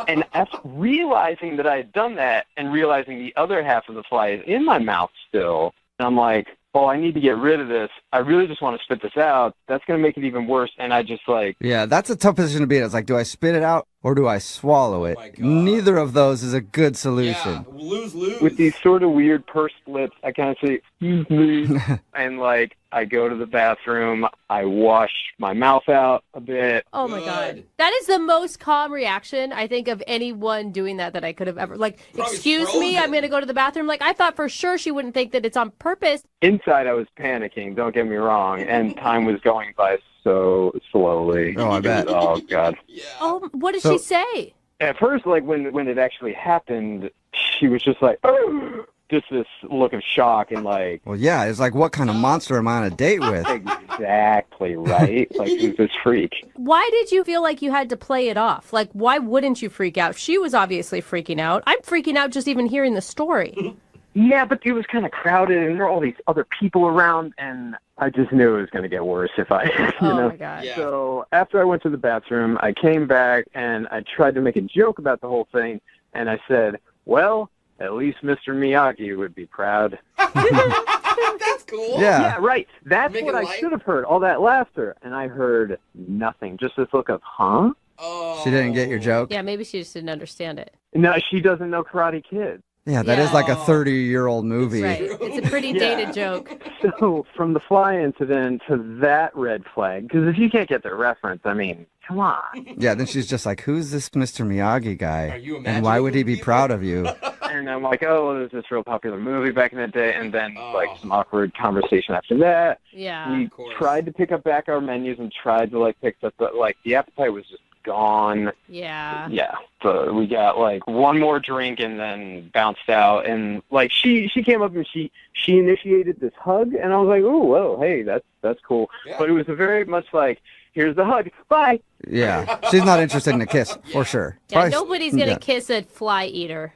And after realizing that I had done that and realizing the other half of the fly is in my mouth still, and I'm like, oh, I need to get rid of this. I really just want to spit this out. That's going to make it even worse. And I just like, Yeah, that's a tough position to be in. It's like, do I spit it out or do I swallow it? my God. Neither of those is a good Yeah. solution. Lose. with these sort of weird pursed lips, I kind of say, excuse me. And like, I go to the bathroom, I wash my mouth out a bit. Oh my God. That is the most calm reaction, I think, of anyone doing that I could have ever. Like, Probably excuse me, frozen. I'm going to go to the bathroom. Like, I thought for sure she wouldn't think that it's on purpose. Inside, I was panicking, don't get me wrong, and time was going by so slowly. Oh, I bet. Oh, God. Oh, what did So- she say? At first, like, when it actually happened, she was just like, "Oh," just this look of shock and like, Well, yeah, it's like, what kind of monster am I on a date with? exactly, right? Like, who's this freak? Why did you feel like you had to play it off? Like, why wouldn't you freak out? She was obviously freaking out. I'm freaking out just even hearing the story. Yeah, but it was kind of crowded, and there were all these other people around, and I just knew it was going to get worse if I, Oh, know. my God. Yeah. So after I went to the bathroom, I came back, and I tried to make a joke about the whole thing, and I said, well, at least Mr. Miyagi would be proud. That's cool. Yeah. Yeah, right. That's Make what it I light? should have heard, all that laughter, and I heard nothing, just this look of, huh? Oh. She didn't get your joke? Yeah, maybe she just didn't understand it. No, she doesn't know Karate Kid. Yeah, that is Yeah. like a 30-year-old movie. Right. It's a pretty Yeah. dated joke. So from the fly incident to that red flag, because if you can't get the reference, I mean, come on. Yeah, then she's just like, who's this Mr. Miyagi guy? Are you And why would he be imagining proud of you? And I'm like, oh, well, there's this real popular movie back in the day, and then Oh. like some awkward conversation after that. Yeah. We Of course. tried to pick up back our menus and tried to like pick up, but like the appetite was just gone. Yeah. Yeah, so we got like one more drink and then bounced out. And like she came up and she initiated this hug, and I was like, oh, whoa, hey, that's cool. Yeah. But it was a very much like, here's the hug, bye. Yeah, she's not interested in a kiss, for sure. Yeah, Probably- nobody's going to yeah. kiss a fly eater.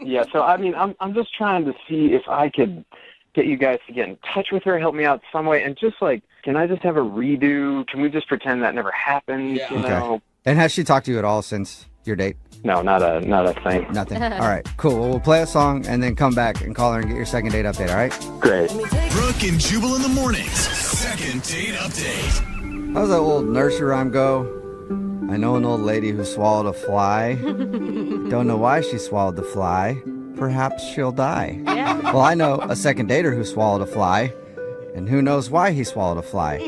Yeah, so I mean, I'm just trying to see if I could get you guys to get in touch with her, help me out some way, and just like, can I just have a redo? Can we just pretend that never happened? Yeah. You Okay. know? And has she talked to you at all since your date? No, not a thing. Nothing. All right, cool. Well, we'll play a song and then come back and call her and get your second date update, all right? Great. Brooke and Jubal in the mornings. Second date update. How's that old nursery rhyme go? I know an old lady who swallowed a fly. Don't know why she swallowed the fly. Perhaps she'll die. Yeah. Well, I know a second dater who swallowed a fly. And who knows why he swallowed a fly?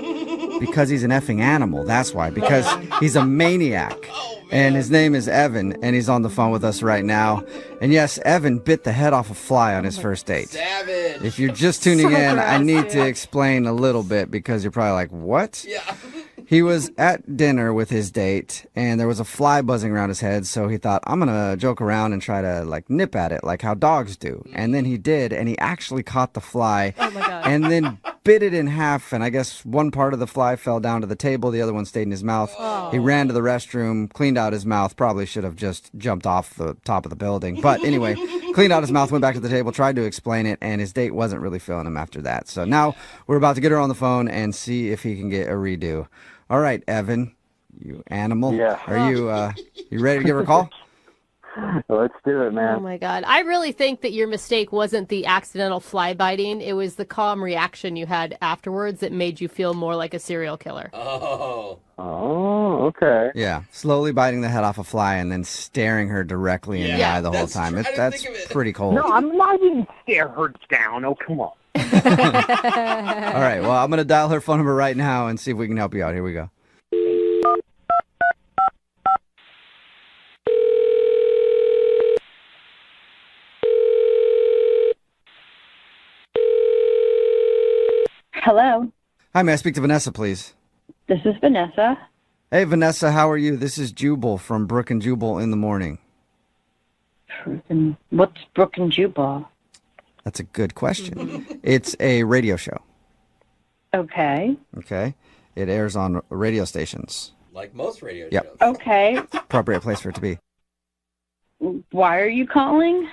Because he's an effing animal. That's why. Because he's a maniac. And his name is Evan, and he's on the phone with us right now. And yes, Evan bit the head off a fly on his first date. Savage. If you're just tuning So in, I gross, need dude. to explain a little bit because you're probably like, what? Yeah. He was at dinner with his date, and there was a fly buzzing around his head, so he thought, I'm going to joke around and try to, like, nip at it like how dogs do. And then he did, and he actually caught the fly. Oh, my God. And then bit it in half, and I guess one part of the fly fell down to the table, the other one stayed in his mouth. Oh. He ran to the restroom, cleaned out his mouth, probably should have just jumped off the top of the building. But anyway, cleaned out his mouth, went back to the table, tried to explain it, and his date wasn't really feeling him after that. So now we're about to get her on the phone and see if he can get a redo. All right, Evan, you animal. Yeah. Are you ready to give her a call? Let's do it, Oh, man. my God. I really think that your mistake wasn't the accidental fly biting. It was the calm reaction you had afterwards that made you feel more like a serial killer. Oh. Oh, okay. Yeah, slowly biting the head off a fly and then staring her directly in the Yeah, eye the whole that's time. true. I didn't That's think of it. pretty cold. No, I didn't stare her down. Oh, come on. All right, well, I'm going to dial her phone number right now and see if we can help you out. Here we go. Hello, Hi, may I speak to Vanessa, please? this is Vanessa. Hey, Vanessa, how are you? This is Jubal from Brooke and Jubal in the morning. What's Brooke and Jubal? That's a good question. It's a radio show, Okay. okay? It airs on radio stations. Like most radio Yep. shows. Okay. Appropriate place for it to be. Why are you calling?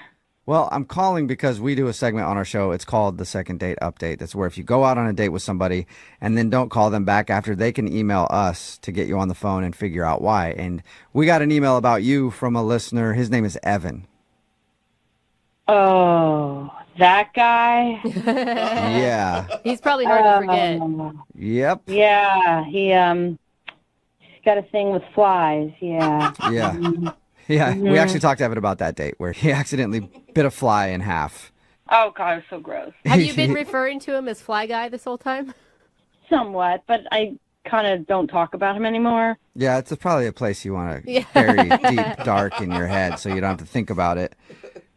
Well, I'm calling because we do a segment on our show. It's called the Second Date Update. That's where if you go out on a date with somebody and then don't call them back after, they can email us to get you on the phone and figure out why. And we got an email about you from a listener. His name is Evan. Oh, that guy? Yeah. He's probably hard to forget. Yep. Yeah, he got a thing with flies. Yeah. Yeah. Yeah. We actually talked to Evan about that date where he accidentally bit a fly in half. Oh God, it's so gross. Have you been referring to him as Fly Guy this whole time? Somewhat, but I kind of don't talk about him anymore. Yeah, it's probably a place you want to Yeah. bury deep, dark in your head so you don't have to think about it.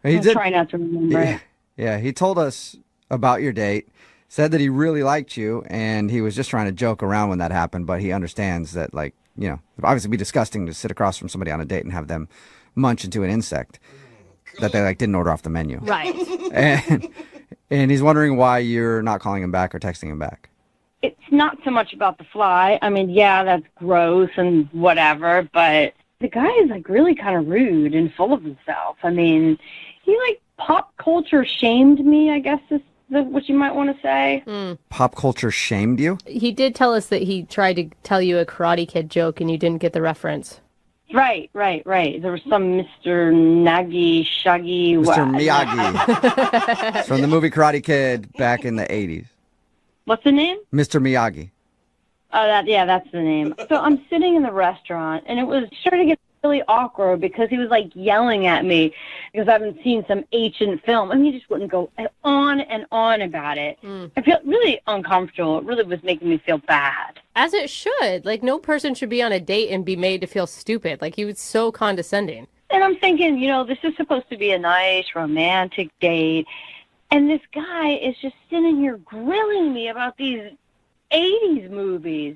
I'll try not to remember it. Yeah, he told us about your date, said that he really liked you, and he was just trying to joke around when that happened, but he understands that, like, you know, it'd obviously be disgusting to sit across from somebody on a date and have them munch into an insect that they, like, didn't order off the menu. Right. And he's wondering why you're not calling him back or texting him back. It's not so much about the fly. I mean, yeah, that's gross and whatever, but the guy is, like, really kind of rude and full of himself. I mean, he, like, pop culture shamed me, I guess is what you might want to say. Pop culture shamed you? He did tell us that he tried to tell you a Karate Kid joke and you didn't get the reference. Right. There was some Mr. Nagi, Shaggy... Mr. Miyagi. It's from the movie Karate Kid back in the 80s. What's the name? Mr. Miyagi. Oh, that's the name. So I'm sitting in the restaurant, and it was starting to get really awkward because he was, like, yelling at me because I haven't seen some ancient film, and he just wouldn't go on and on about it. I felt really uncomfortable. It really was making me feel bad. As it should. Like, no person should be on a date and be made to feel stupid. Like, he was so condescending. And I'm thinking, you know, this is supposed to be a nice, romantic date, and this guy is just sitting here grilling me about these 80s movies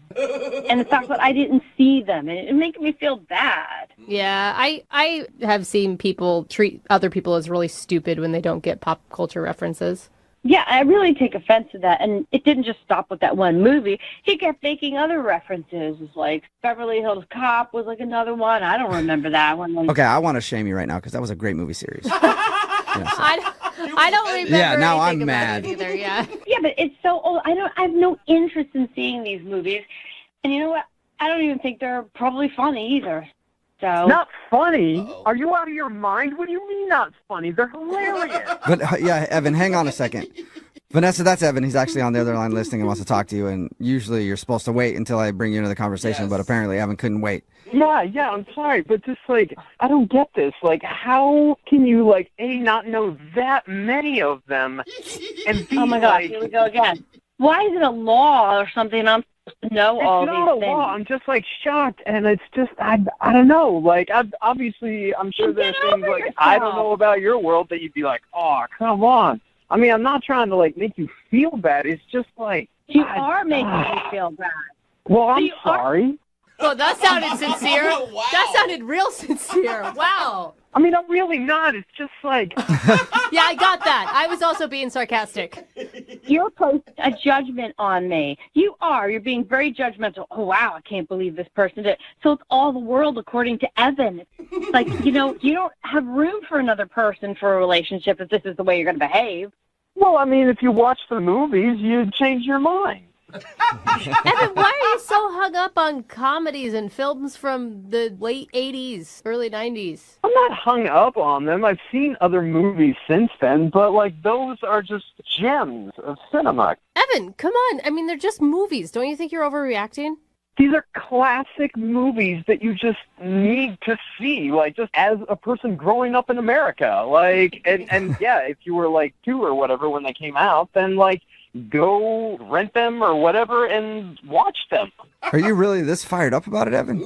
and the fact that I didn't see them, and it making me feel bad. Yeah, I have seen people treat other people as really stupid when they don't get pop culture references. Yeah, I really take offense to that, and it didn't just stop with that one movie. He kept making other references, like Beverly Hills Cop was like another one. I don't remember that one. Okay, I want to shame you right now because that was a great movie series. I don't remember. Yeah, now I'm anything about mad. it either. Yeah. Yeah, but it's so old. I have no interest in seeing these movies, and you know what? I don't even think they're probably funny either. So Not funny? Are you out of your mind? What do you mean not funny? They're hilarious. But yeah, Evan, hang on a second. Vanessa, that's Evan. He's actually on the other line listening and wants to talk to you. And usually you're supposed to wait until I bring you into the conversation, but apparently Evan couldn't wait. Yeah, I'm sorry, but just, like, I don't get this. Like, how can you, like, A, not know that many of them, and B, oh my God, like, here we go again. Why is it a law or something? I'm supposed to know all it's these not a things. law. I'm just, like, shocked, and it's just, I don't know. Like, obviously, I'm sure there's things, like, I don't know about your world that you'd be like, oh, come on. I mean, I'm not trying to, like, make you feel bad. It's just, like... You are making me feel bad. Well, I'm sorry. Oh, that sounded sincere. Wow. That sounded real sincere. Wow. I mean, I'm really not. It's just like... Yeah, I got that. I was also being sarcastic. You're posting a judgment on me. You are. You're being very judgmental. Oh, wow, I can't believe this person did. So it's all the world according to Evan. It's like, you know, you don't have room for another person for a relationship if this is the way you're going to behave. Well, I mean, if you watch the movies, you'd change your mind. Evan, why are you so hung up on comedies and films from the late 80s, early 90s? I'm not hung up on them. I've seen other movies since then, but, like, those are just gems of cinema. Evan, come on. I mean, they're just movies. Don't you think you're overreacting? These are classic movies that you just need to see, like, just as a person growing up in America. Like, and yeah, if you were, like, 2 or whatever when they came out, then, like, go rent them or whatever and watch them. Are you really this fired up about it, Evan?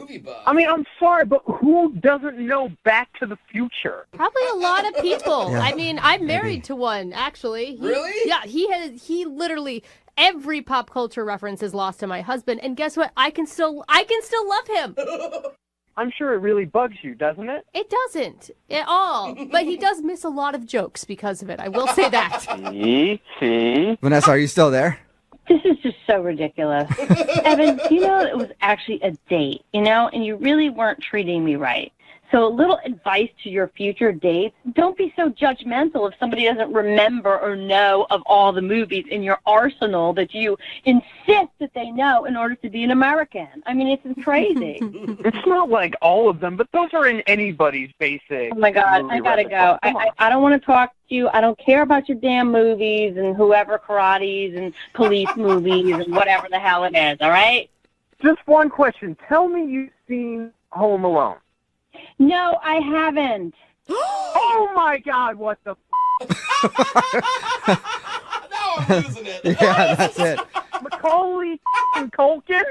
I mean, I'm sorry, but who doesn't know Back to the Future? Probably a lot of people. Yeah, I mean, I'm married to one, actually. Really? Yeah, he literally, every pop culture reference is lost to my husband, and guess what? I can still love him. I'm sure it really bugs you, doesn't it? It doesn't at all, but he does miss a lot of jokes because of it. I will say that. See? Vanessa, are you still there? This is just so ridiculous. Evan, you know, it was actually a date, you know, and you really weren't treating me right. So a little advice to your future dates, don't be so judgmental if somebody doesn't remember or know of all the movies in your arsenal that you insist that they know in order to be an American. I mean, it's crazy. It's not like all of them, but those are in anybody's basic. Oh, my God, I gotta go. I don't want to talk to you. I don't care about your damn movies and whoever karates and police movies and whatever the hell it is, all right? Just one question. Tell me you've seen Home Alone. No, I haven't. Oh, my God, what the Now I'm losing it. Yeah, that's it. Macaulay Culkin.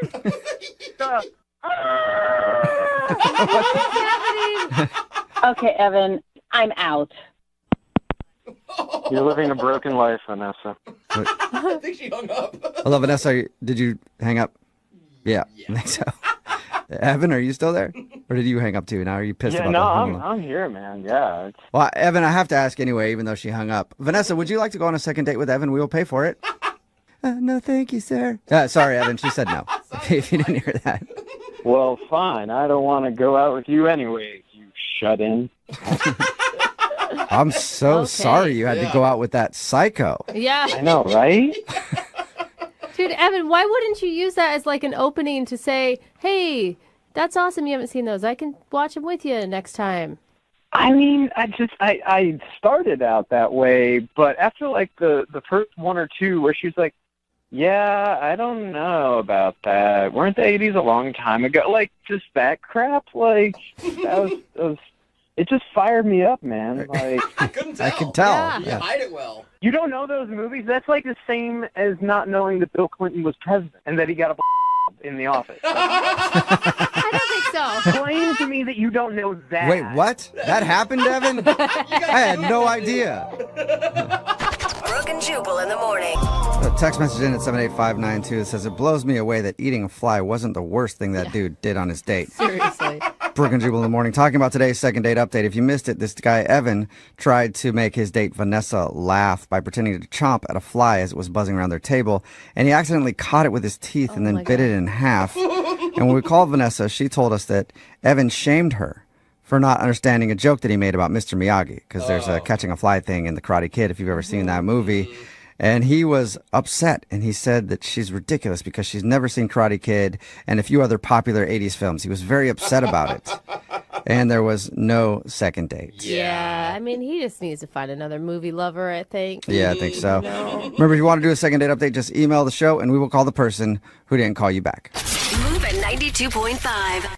Okay, Evan, I'm out. You're living a broken life, Vanessa. I think she hung up. Hello, Vanessa. Did you hang up? Yeah. I think so. Evan, are you still there? Or did you hang up too? Now are you pissed Yeah, about no, I'm here, man. Yeah. Well, Evan, I have to ask anyway, even though she hung up. Vanessa, would you like to go on a second date with Evan? We will pay for it. No, thank you, sir. Sorry, Evan. She said no. If you didn't hear that. Well, fine. I don't want to go out with you anyway, you shut-in. I'm so sorry you had to go out with that psycho. Yeah. I know, right? Dude, Evan, why wouldn't you use that as like an opening to say, hey, that's awesome you haven't seen those. I can watch them with you next time. I mean, I started out that way, but after like the first one or two where she's like, yeah, I don't know about that. Weren't the 80s a long time ago? Like, just that crap? Like, that was it just fired me up, man. Like, I couldn't tell. I can tell. Yeah. You hide it well. you don't know those movies? That's like the same as not knowing that Bill Clinton was president and that he got a in the office. I don't think so. Explain to me that you don't know that. Wait, what? That happened, Evan? I had no idea. Brooke and Jubal in the morning. A text message in at 78592 that says, it blows me away that eating a fly wasn't the worst thing that dude did on his date. Seriously. Brooke and Jubal in the morning, talking about today's second date update. If you missed it, this guy, Evan, tried to make his date, Vanessa, laugh by pretending to chomp at a fly as it was buzzing around their table, and he accidentally caught it with his teeth and then bit it in half. And when we called Vanessa, she told us that Evan shamed her for not understanding a joke that he made about Mr. Miyagi, because there's a catching a fly thing in The Karate Kid, if you've ever seen that movie. And he was upset, and he said that she's ridiculous because she's never seen Karate Kid and a few other popular 80s films. He was very upset about it. And there was no second date. Yeah, I mean, he just needs to find another movie lover, I think. Yeah, I think so. No. Remember, if you want to do a second date update, just email the show, and we will call the person who didn't call you back. Move at 92.5.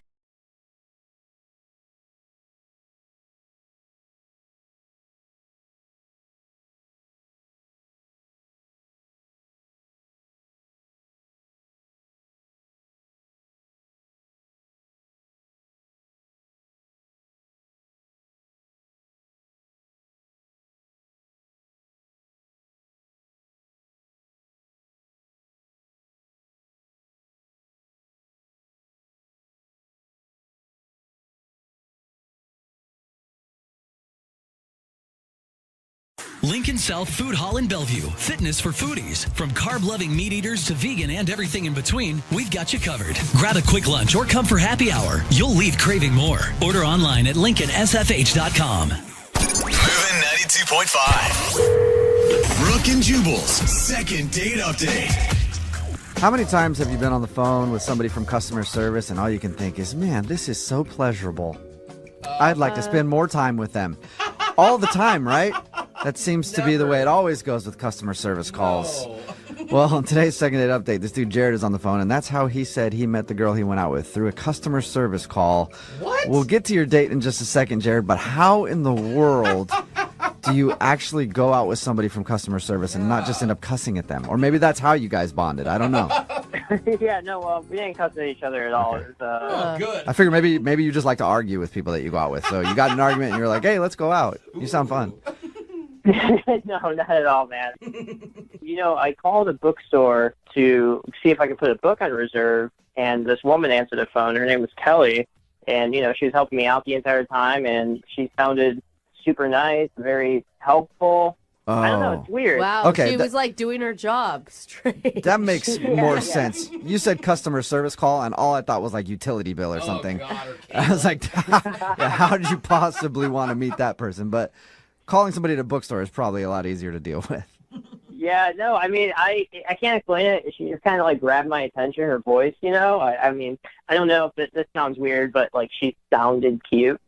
Lincoln South Food Hall in Bellevue. Fitness for foodies. From carb-loving meat eaters to vegan and everything in between, we've got you covered. Grab a quick lunch or come for happy hour. You'll leave craving more. Order online at LincolnSFH.com. Moving 92.5. Brooke and Jubal's second date update. How many times have you been on the phone with somebody from customer service and all you can think is, man, this is so pleasurable. I'd like to spend more time with them. All the time, right? That seems to be the way it always goes with customer service calls. Well, on today's second date update, this dude Jared is on the phone, and that's how he said he met the girl he went out with, through a customer service call. What? We'll get to your date in just a second, Jared, but how in the world do you actually go out with somebody from customer service and not just end up cussing at them? Or maybe that's how you guys bonded. I don't know. Yeah, no, we didn't cuss at each other at all. Okay. It was, Good. I figure maybe you just like to argue with people that you go out with. So you got in an argument and you're like, hey, let's go out. You sound fun. no, not at all, man. You know, I called a bookstore to see if I could put a book on reserve, and this woman answered the phone. Her name was Kelly, and, you know, she was helping me out the entire time, and she sounded super nice, very helpful. I don't know, it's weird. Wow, Okay, she was like doing her job straight. That makes more sense. You said customer service call, and all I thought was like utility bill or something. I was like, yeah, how did you possibly want to meet that person? But calling somebody at a bookstore is probably a lot easier to deal with. Yeah, no, I mean, I can't explain it. She just kind of like grabbed my attention, her voice, you know? I mean, I don't know if this sounds weird, but like she sounded cute.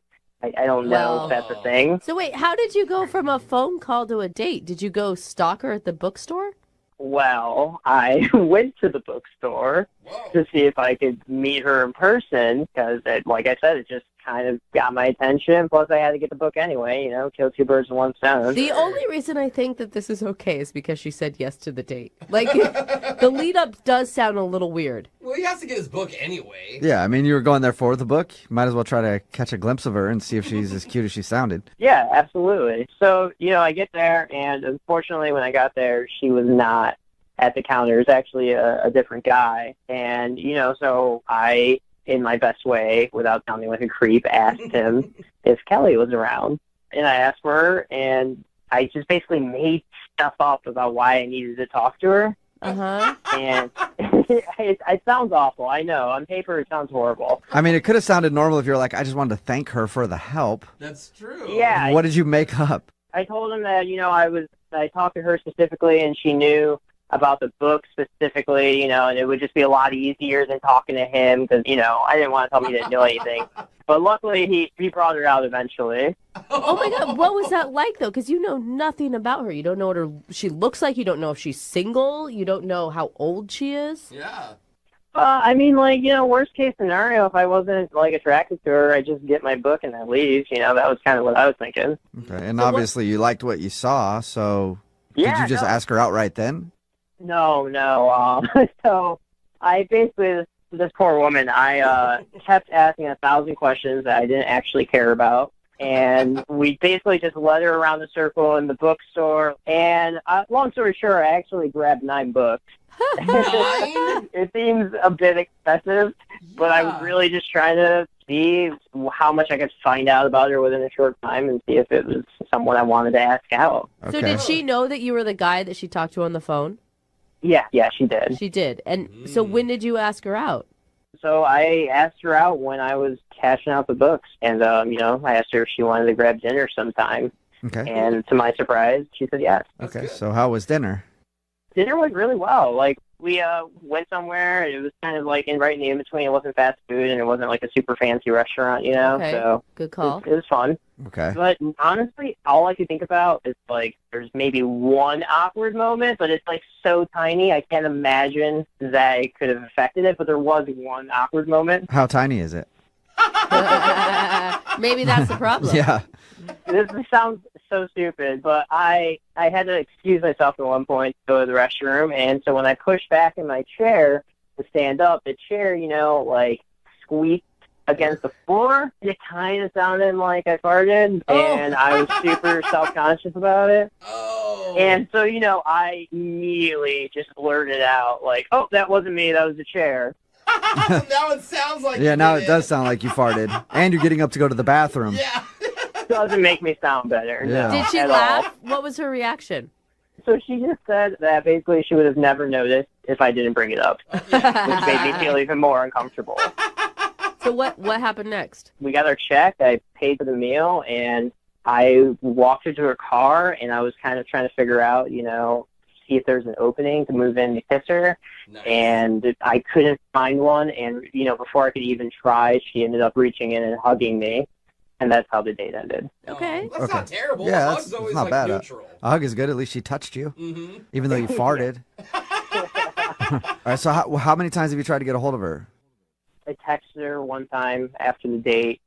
I don't know if that's a thing. So wait, how did you go from a phone call to a date? Did you go stalk her at the bookstore? Well, I went to the bookstore to see if I could meet her in person because, like I said, it just kind of got my attention. Plus, I had to get the book anyway, kill two birds with one stone. The only reason I think that this is okay is because she said yes to the date. Like, the lead-up does sound a little weird. Well, he has to get his book anyway. Yeah, I mean, you were going there for the book. Might as well try to catch a glimpse of her and see if she's as cute as she sounded. Yeah, absolutely. So, I get there, and unfortunately, when I got there, she was not at the counter. It was actually a different guy. And, so I, in my best way, without sounding like a creep, asked him if Kelly was around. And I asked for her, and I just basically made stuff up about why I needed to talk to her. Uh-huh. And it sounds awful, I know. On paper, it sounds horrible. I mean, it could have sounded normal if you were like, I just wanted to thank her for the help. That's true. Yeah. What did you make up? I told him that, I talked to her specifically, and she knew about the book specifically, and it would just be a lot easier than talking to him because, I didn't want to tell him he didn't know anything. But luckily, he brought her out eventually. Oh, my God. What was that like, though? Because you know nothing about her. You don't know what she looks like. You don't know if she's single. You don't know how old she is. Yeah. I mean, worst case scenario, if I wasn't, attracted to her, I'd just get my book and then leave. That was kind of what I was thinking. Okay, and obviously you liked what you saw, so did you just ask her out right then? No. So I basically, this poor woman, I kept asking 1,000 questions that I didn't actually care about. And we basically just led her around the circle in the bookstore. And long story short, I actually grabbed 9 books. 9? It seems a bit excessive, but I was really just trying to see how much I could find out about her within a short time and see if it was someone I wanted to ask out. Okay. So did she know that you were the guy that she talked to on the phone? Yeah, she did. She did. And so when did you ask her out? So I asked her out when I was cashing out the books. And, I asked her if she wanted to grab dinner sometime. Okay. And to my surprise, she said yes. Okay, so how was dinner? Dinner went really well. We went somewhere. It was kind of right in the in-between. It wasn't fast food, and it wasn't a super fancy restaurant, Okay. So good call. It was fun. Okay. But honestly, all I could think about is there's maybe one awkward moment, but it's so tiny. I can't imagine that it could have affected it. But there was one awkward moment. How tiny is it? Maybe that's the problem. Yeah. This sounds so stupid, but I had to excuse myself at one point to go to the restroom, and so when I pushed back in my chair to stand up, the chair, squeaked against the floor. It kind of sounded like I farted, and I was super self-conscious about it. Oh. And so, I immediately just blurted out, oh, that wasn't me, that was the chair. Now it sounds like now it does sound like you farted. And you're getting up to go to the bathroom. Yeah. Doesn't make me sound better. Yeah. No, Did she at laugh? all. What was her reaction? So she just said that basically she would have never noticed if I didn't bring it up, which made me feel even more uncomfortable. So what happened next? We got our check. I paid for the meal, and I walked her to her car, and I was kind of trying to figure out, see if there's an opening to move in to kiss her. Nice. And I couldn't find one. And, before I could even try, she ended up reaching in and hugging me. And that's how the date ended. Okay. That's not terrible. Yeah, A that's hug's always not bad. neutral. A hug is good. At least she touched you, Mm-hmm. even though you farted. All right, so how many times have you tried to get a hold of her? I texted her one time after the date,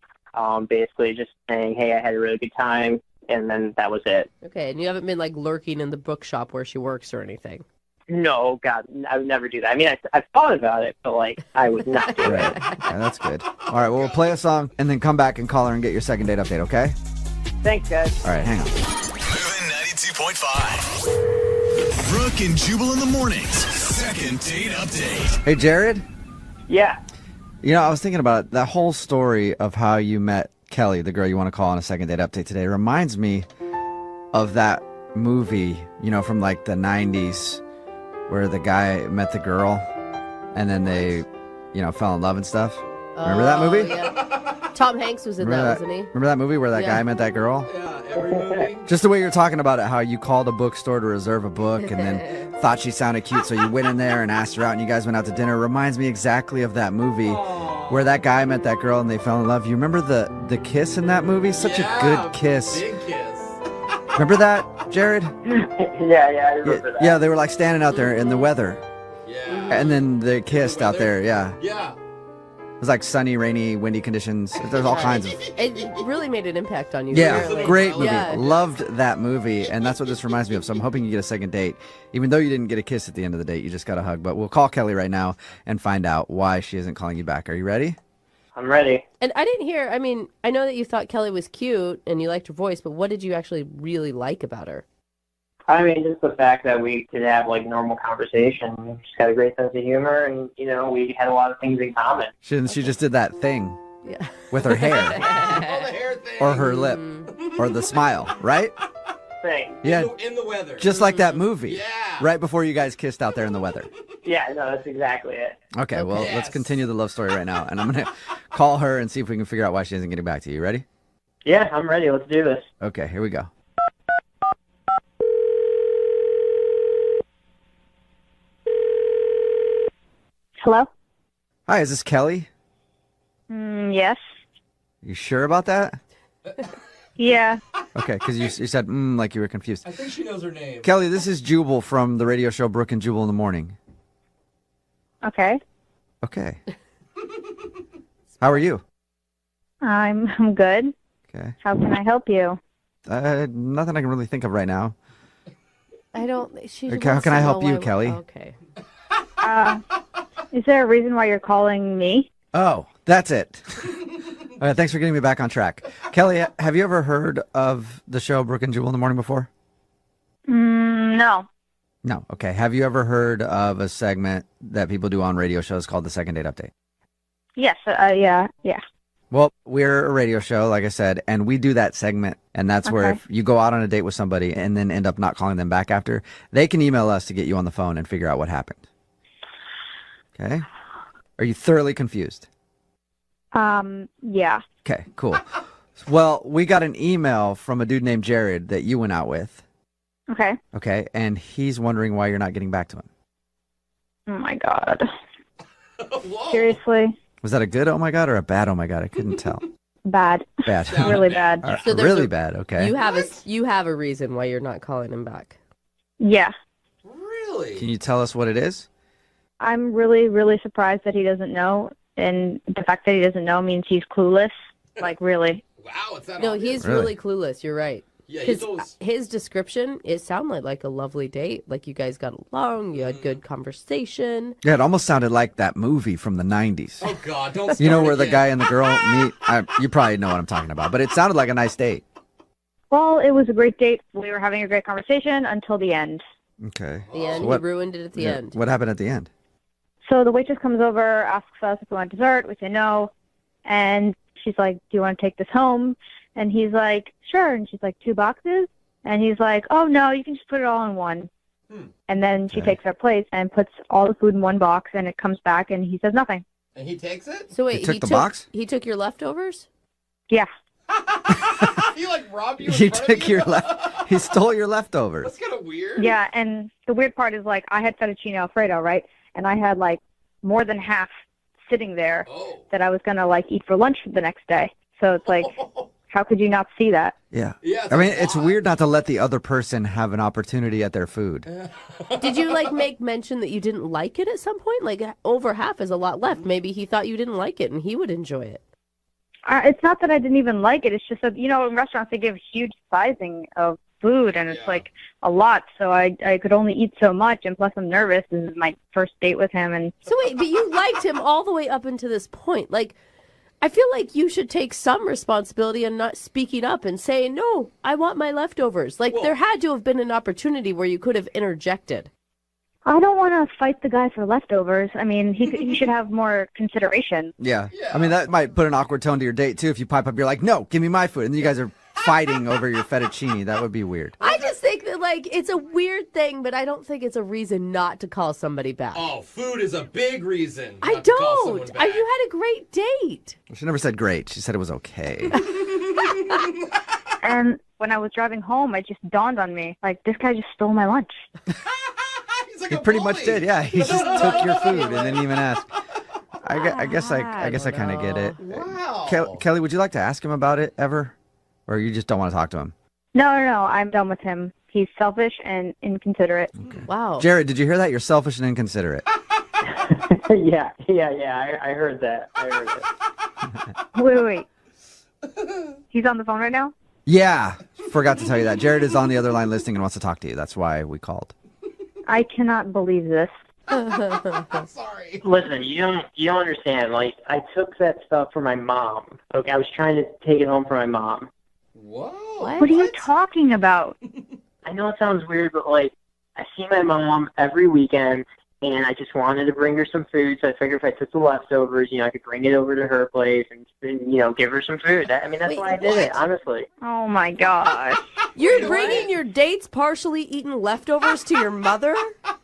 basically just saying, hey, I had a really good time. And then that was it. Okay, and you haven't been lurking in the bookshop where she works or anything? No, God, I would never do that. I mean, I thought about it, but I would not do it. Yeah, that's good. All right, well, we'll play a song and then come back and call her and get your second date update, okay? Thanks, guys. All right, hang on. Moving 92.5. Brooke and Jubal in the mornings. Second date update. Hey, Jared? Yeah. I was thinking about it. That whole story of how you met Kelly, the girl you want to call on a second date update today, reminds me of that movie, from the 90s where the guy met the girl and then they, fell in love and stuff. Remember that movie? Yeah. Tom Hanks was in that, wasn't he? Remember that movie where that guy met that girl? Yeah, every movie. Just the way you're talking about it, how you called a bookstore to reserve a book and then thought she sounded cute, so you went in there and asked her out and you guys went out to dinner. Reminds me exactly of that movie where that guy met that girl and they fell in love. You remember the kiss in that movie? Such a good kiss. Big kiss. Remember that, Jared? Yeah, I remember that. Yeah, they were standing out there in the weather. Yeah. And then they kissed out there, yeah. Yeah. It was like sunny, rainy, windy conditions. There's all kinds of... It really made an impact on you. Yeah, Really. great movie. Yeah. Loved that movie, and that's what this reminds me of. So I'm hoping you get a second date. Even though you didn't get a kiss at the end of the date, you just got a hug. But we'll call Kelly right now and find out why she isn't calling you back. Are you ready? I'm ready. And I didn't hear, I mean, I know that you thought Kelly was cute and you liked her voice, but what did you actually really like about her? I mean, just the fact that we could have, like, normal conversation. She's got a great sense of humor, and, you know, we had a lot of things in common. She just did that thing with her hair. Or her lip. Or the smile, right? Thing. Yeah. In the weather. Just like that movie. Yeah. Right before you guys kissed out there in the weather. Yeah, no, that's exactly it. Okay, well, let's continue the love story right now. And I'm going to call her and see if we can figure out why she isn't getting back to you. You ready? Yeah, I'm ready. Let's do this. Okay, here we go. Hello? Hi, is this Kelly? Yes. You sure about that? Yeah. Okay, because you said like you were confused. I think she knows her name. Kelly, this is Jubal from the radio show Brooke and Jubal in the Morning. Okay. Okay. How are you? I'm good. Okay. How can I help you? Nothing I can really think of right now. I don't. She Okay, how wants can to I help know you, why- Kelly? Okay. Is there a reason why you're calling me? Oh, that's it. All right, thanks for getting me back on track. Kelly, have you ever heard of the show Brooke and Jubal in the Morning before? No. No. Okay. Have you ever heard of a segment that people do on radio shows called the Second Date Update? Yes. Yeah. Well, we're a radio show, like I said, and we do that segment. And that's where Okay. if you go out on a date with somebody and then end up not calling them back after, they can email us to get you on the phone and figure out what happened. Okay. Are you thoroughly confused? Yeah. Okay, cool. Well, we got an email from a dude named Jared that you went out with. Okay. Okay, and he's wondering why you're not getting back to him. Oh my God. Seriously? Was that a good oh my God or a bad oh my God? I couldn't tell. Bad. Bad. Really bad. All right, So there's really a- bad, okay. You have a reason why you're not calling him back. Yeah. Really? Can you tell us what it is? I'm really, really surprised that he doesn't know. And the fact that he doesn't know means he's clueless. Like, really. Wow, it's that No, obvious? he's really clueless. You're right. Yeah, he Because told us. his description, it sounded like a lovely date. Like you guys got along, you had good conversation. Yeah, it almost sounded like that movie from the 90s. Oh, God, don't You know start where the again. guy and the girl meet? You probably know what I'm talking about, but it sounded like a nice date. Well, it was a great date. We were having a great conversation until the end. Okay. The end, So what- he ruined it at the yeah, end. What happened at the end? So the waitress comes over, asks us if we want dessert. We say no. And she's like, do you want to take this home? And he's like, sure. And she's like, 2 boxes? And he's like, oh, no, you can just put it all in one. And then she takes our plate and puts all the food in one box, and it comes back, and he says nothing. And he takes it? So wait, He took the box? He took your leftovers? Yeah. He, like, robbed you in He front of took you? your he stole your leftovers. That's kind of weird. Yeah, and the weird part is, like, I had fettuccine Alfredo, right? And I had, like, more than half sitting there that I was going to, like, eat for lunch the next day. So it's like, how could you not see that? Yeah. Yeah, I mean, it's weird not to let the other person have an opportunity at their food. Did you like make mention that you didn't like it at some point? Like over half is a lot left. Maybe he thought you didn't like it and he would enjoy it. It's not that I didn't even like it. It's just that, you know, in restaurants they give huge sizing of food, and it's like a lot. So I could only eat so much, and plus I'm nervous. This is my first date with him. And So wait, but you liked him all the way up until this point. Like, I feel like you should take some responsibility and not speaking up and saying, no, I want my leftovers. Like, there had to have been an opportunity where you could have interjected. I don't want to fight the guy for leftovers. I mean, he should have more consideration. Yeah. I mean, that might put an awkward tone to your date, too. If you pipe up, you're like, no, give me my food. And then you guys are fighting over your fettuccine. That would be weird. I just think that, like, it's a weird thing, but I don't think it's a reason not to call somebody back. Oh, food is a big reason. I not to call someone don't. back. You had a great date. She never said great. She said it was okay. And when I was driving home, it just dawned on me, like, this guy just stole my lunch. He pretty much did, yeah. He just took your food and didn't even ask. I guess I kind of get it. Wow. Kelly, would you like to ask him about it ever? Or you just don't want to talk to him? No, I'm done with him. He's selfish and inconsiderate. Wow. Jared, did you hear that? You're selfish and inconsiderate. Yeah. I heard that. Wait. He's on the phone right now? Yeah, forgot to tell you that. Jared is on the other line listening and wants to talk to you. That's why we called. I cannot believe this. Sorry. Listen, you don't understand. Like, I took that stuff for my mom. Okay, I was trying to take it home for my mom. Whoa. What are you talking about? I know it sounds weird, but like, I see my mom every weekend, and I just wanted to bring her some food. So I figured if I took the leftovers, I could bring it over to her place and give her some food. That's why I did it, honestly. Oh my gosh. You're bringing your date's partially eaten leftovers to your mother?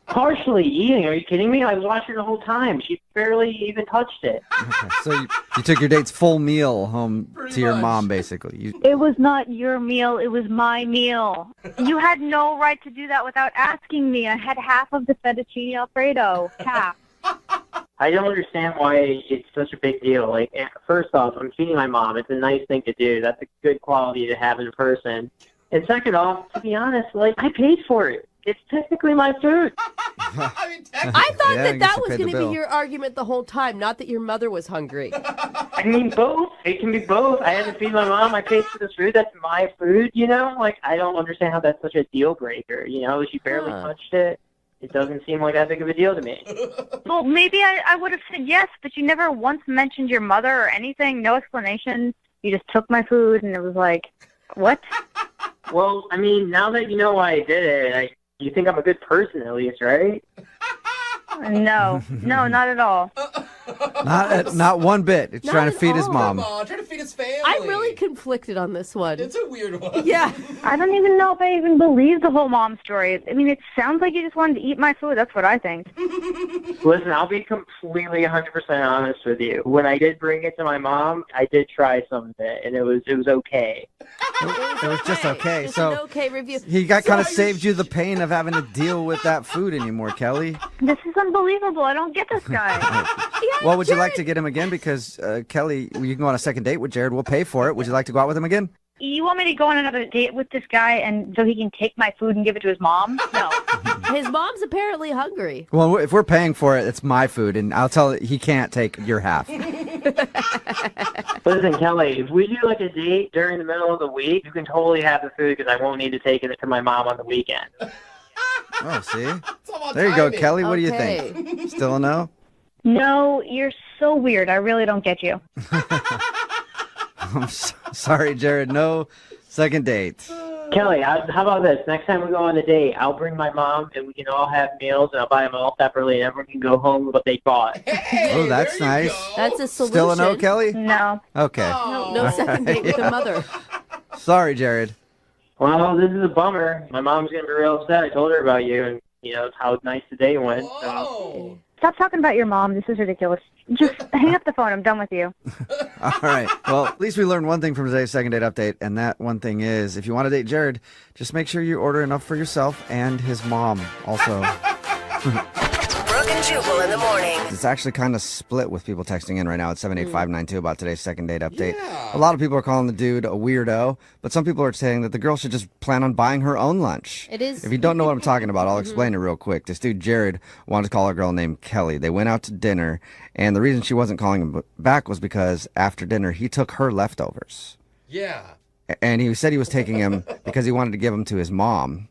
Partially eating? Are you kidding me? I was watching the whole time. She barely even touched it. Okay, so you took your date's full meal home to your mom, basically. It was not your meal. It was my meal. You had no right to do that without asking me. I had half of the fettuccine Alfredo. Half. I don't understand why it's such a big deal. Like, first off, I'm feeding my mom. It's a nice thing to do. That's a good quality to have in a person. And second off, to be honest, like, I paid for it. It's technically my food. I thought that was going to be your argument the whole time, not that your mother was hungry. I mean, both. It can be both. I had to feed my mom. I paid for this food. That's my food, Like, I don't understand how that's such a deal breaker, She barely touched it. It doesn't seem like that big of a deal to me. Well, maybe I would have said yes, but you never once mentioned your mother or anything. No explanation. You just took my food, and it was like, what? Well, I mean, now that you know why I did it, you think I'm a good person at least, right? No, not at all. Not one bit. It's trying to feed his mom. Trying to feed his family. I'm really conflicted on this one. It's a weird one. Yeah. I don't even know if I even believe the whole mom story. I mean, it sounds like you just wanted to eat my food. That's what I think. Listen, I'll be completely 100% honest with you. When I did bring it to my mom, I did try some of it, and it was okay. It was just okay. It's So an okay review. he kind of saved you the pain of having to deal with that food anymore, Kelly. This is unbelievable. I don't get this guy. Well, would you like to get him again? Because, Kelly, you can go on a second date with Jared. We'll pay for it. Would you like to go out with him again? You want me to go on another date with this guy and so he can take my food and give it to his mom? No. His mom's apparently hungry. Well, if we're paying for it, it's my food, and I'll tell he can't take your half. Listen, Kelly, if we do like a date during the middle of the week, you can totally have the food because I won't need to take it to my mom on the weekend. Oh, see? There you go, Kelly. What do you think? Still a no? No, you're so weird. I really don't get you. I'm sorry, Jared. No second date. Kelly, how about this? Next time we go on a date, I'll bring my mom and we can all have meals and I'll buy them all separately and everyone can go home with what they bought. Oh, that's nice. That's a solution. Still a no, Kelly? No. Okay. No second date with the mother. Sorry, Jared. Well, this is a bummer. My mom's going to be real upset. I told her about you and, how nice the day went. So. Stop talking about your mom. This is ridiculous. Just hang up the phone. I'm done with you. All right. Well, at least we learned one thing from today's second date update, and that one thing is if you want to date Jared, just make sure you order enough for yourself and his mom also. Brooke and Jubal in the morning. It's actually kind of split with people texting in right now at 78592 about today's second date update. A lot of people are calling the dude a weirdo, but some people are saying that the girl should just plan on buying her own lunch. It is. If you don't know what I'm talking about, I'll explain it real quick. This dude, Jared, wanted to call a girl named Kelly. They went out to dinner, and the reason she wasn't calling him back was because after dinner, he took her leftovers. Yeah. And he said he was taking them because he wanted to give them to his mom.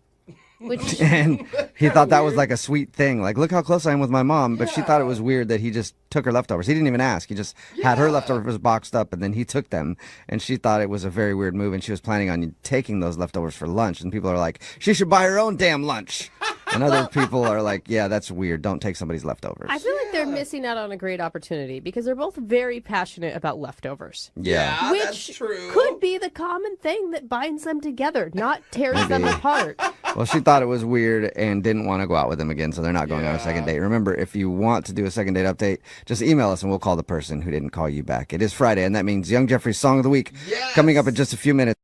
Which And he thought that was like a sweet thing. Like, look how close I am with my mom. But she thought it was weird that he just took her leftovers. He didn't even ask. He just had her leftovers boxed up, and then he took them. And she thought it was a very weird move, and she was planning on taking those leftovers for lunch. And people are like, she should buy her own damn lunch. And other people are like, yeah, that's weird. Don't take somebody's leftovers. I feel like they're missing out on a great opportunity because they're both very passionate about leftovers. Yeah. Which that's true. could be the common thing that binds them together, not tears them apart. Well, she thought it was weird and didn't want to go out with him again, so they're not going on a second date. Remember, if you want to do a second date update, just email us and we'll call the person who didn't call you back. It is Friday, and that means Young Jeffrey's Song of the Week coming up in just a few minutes.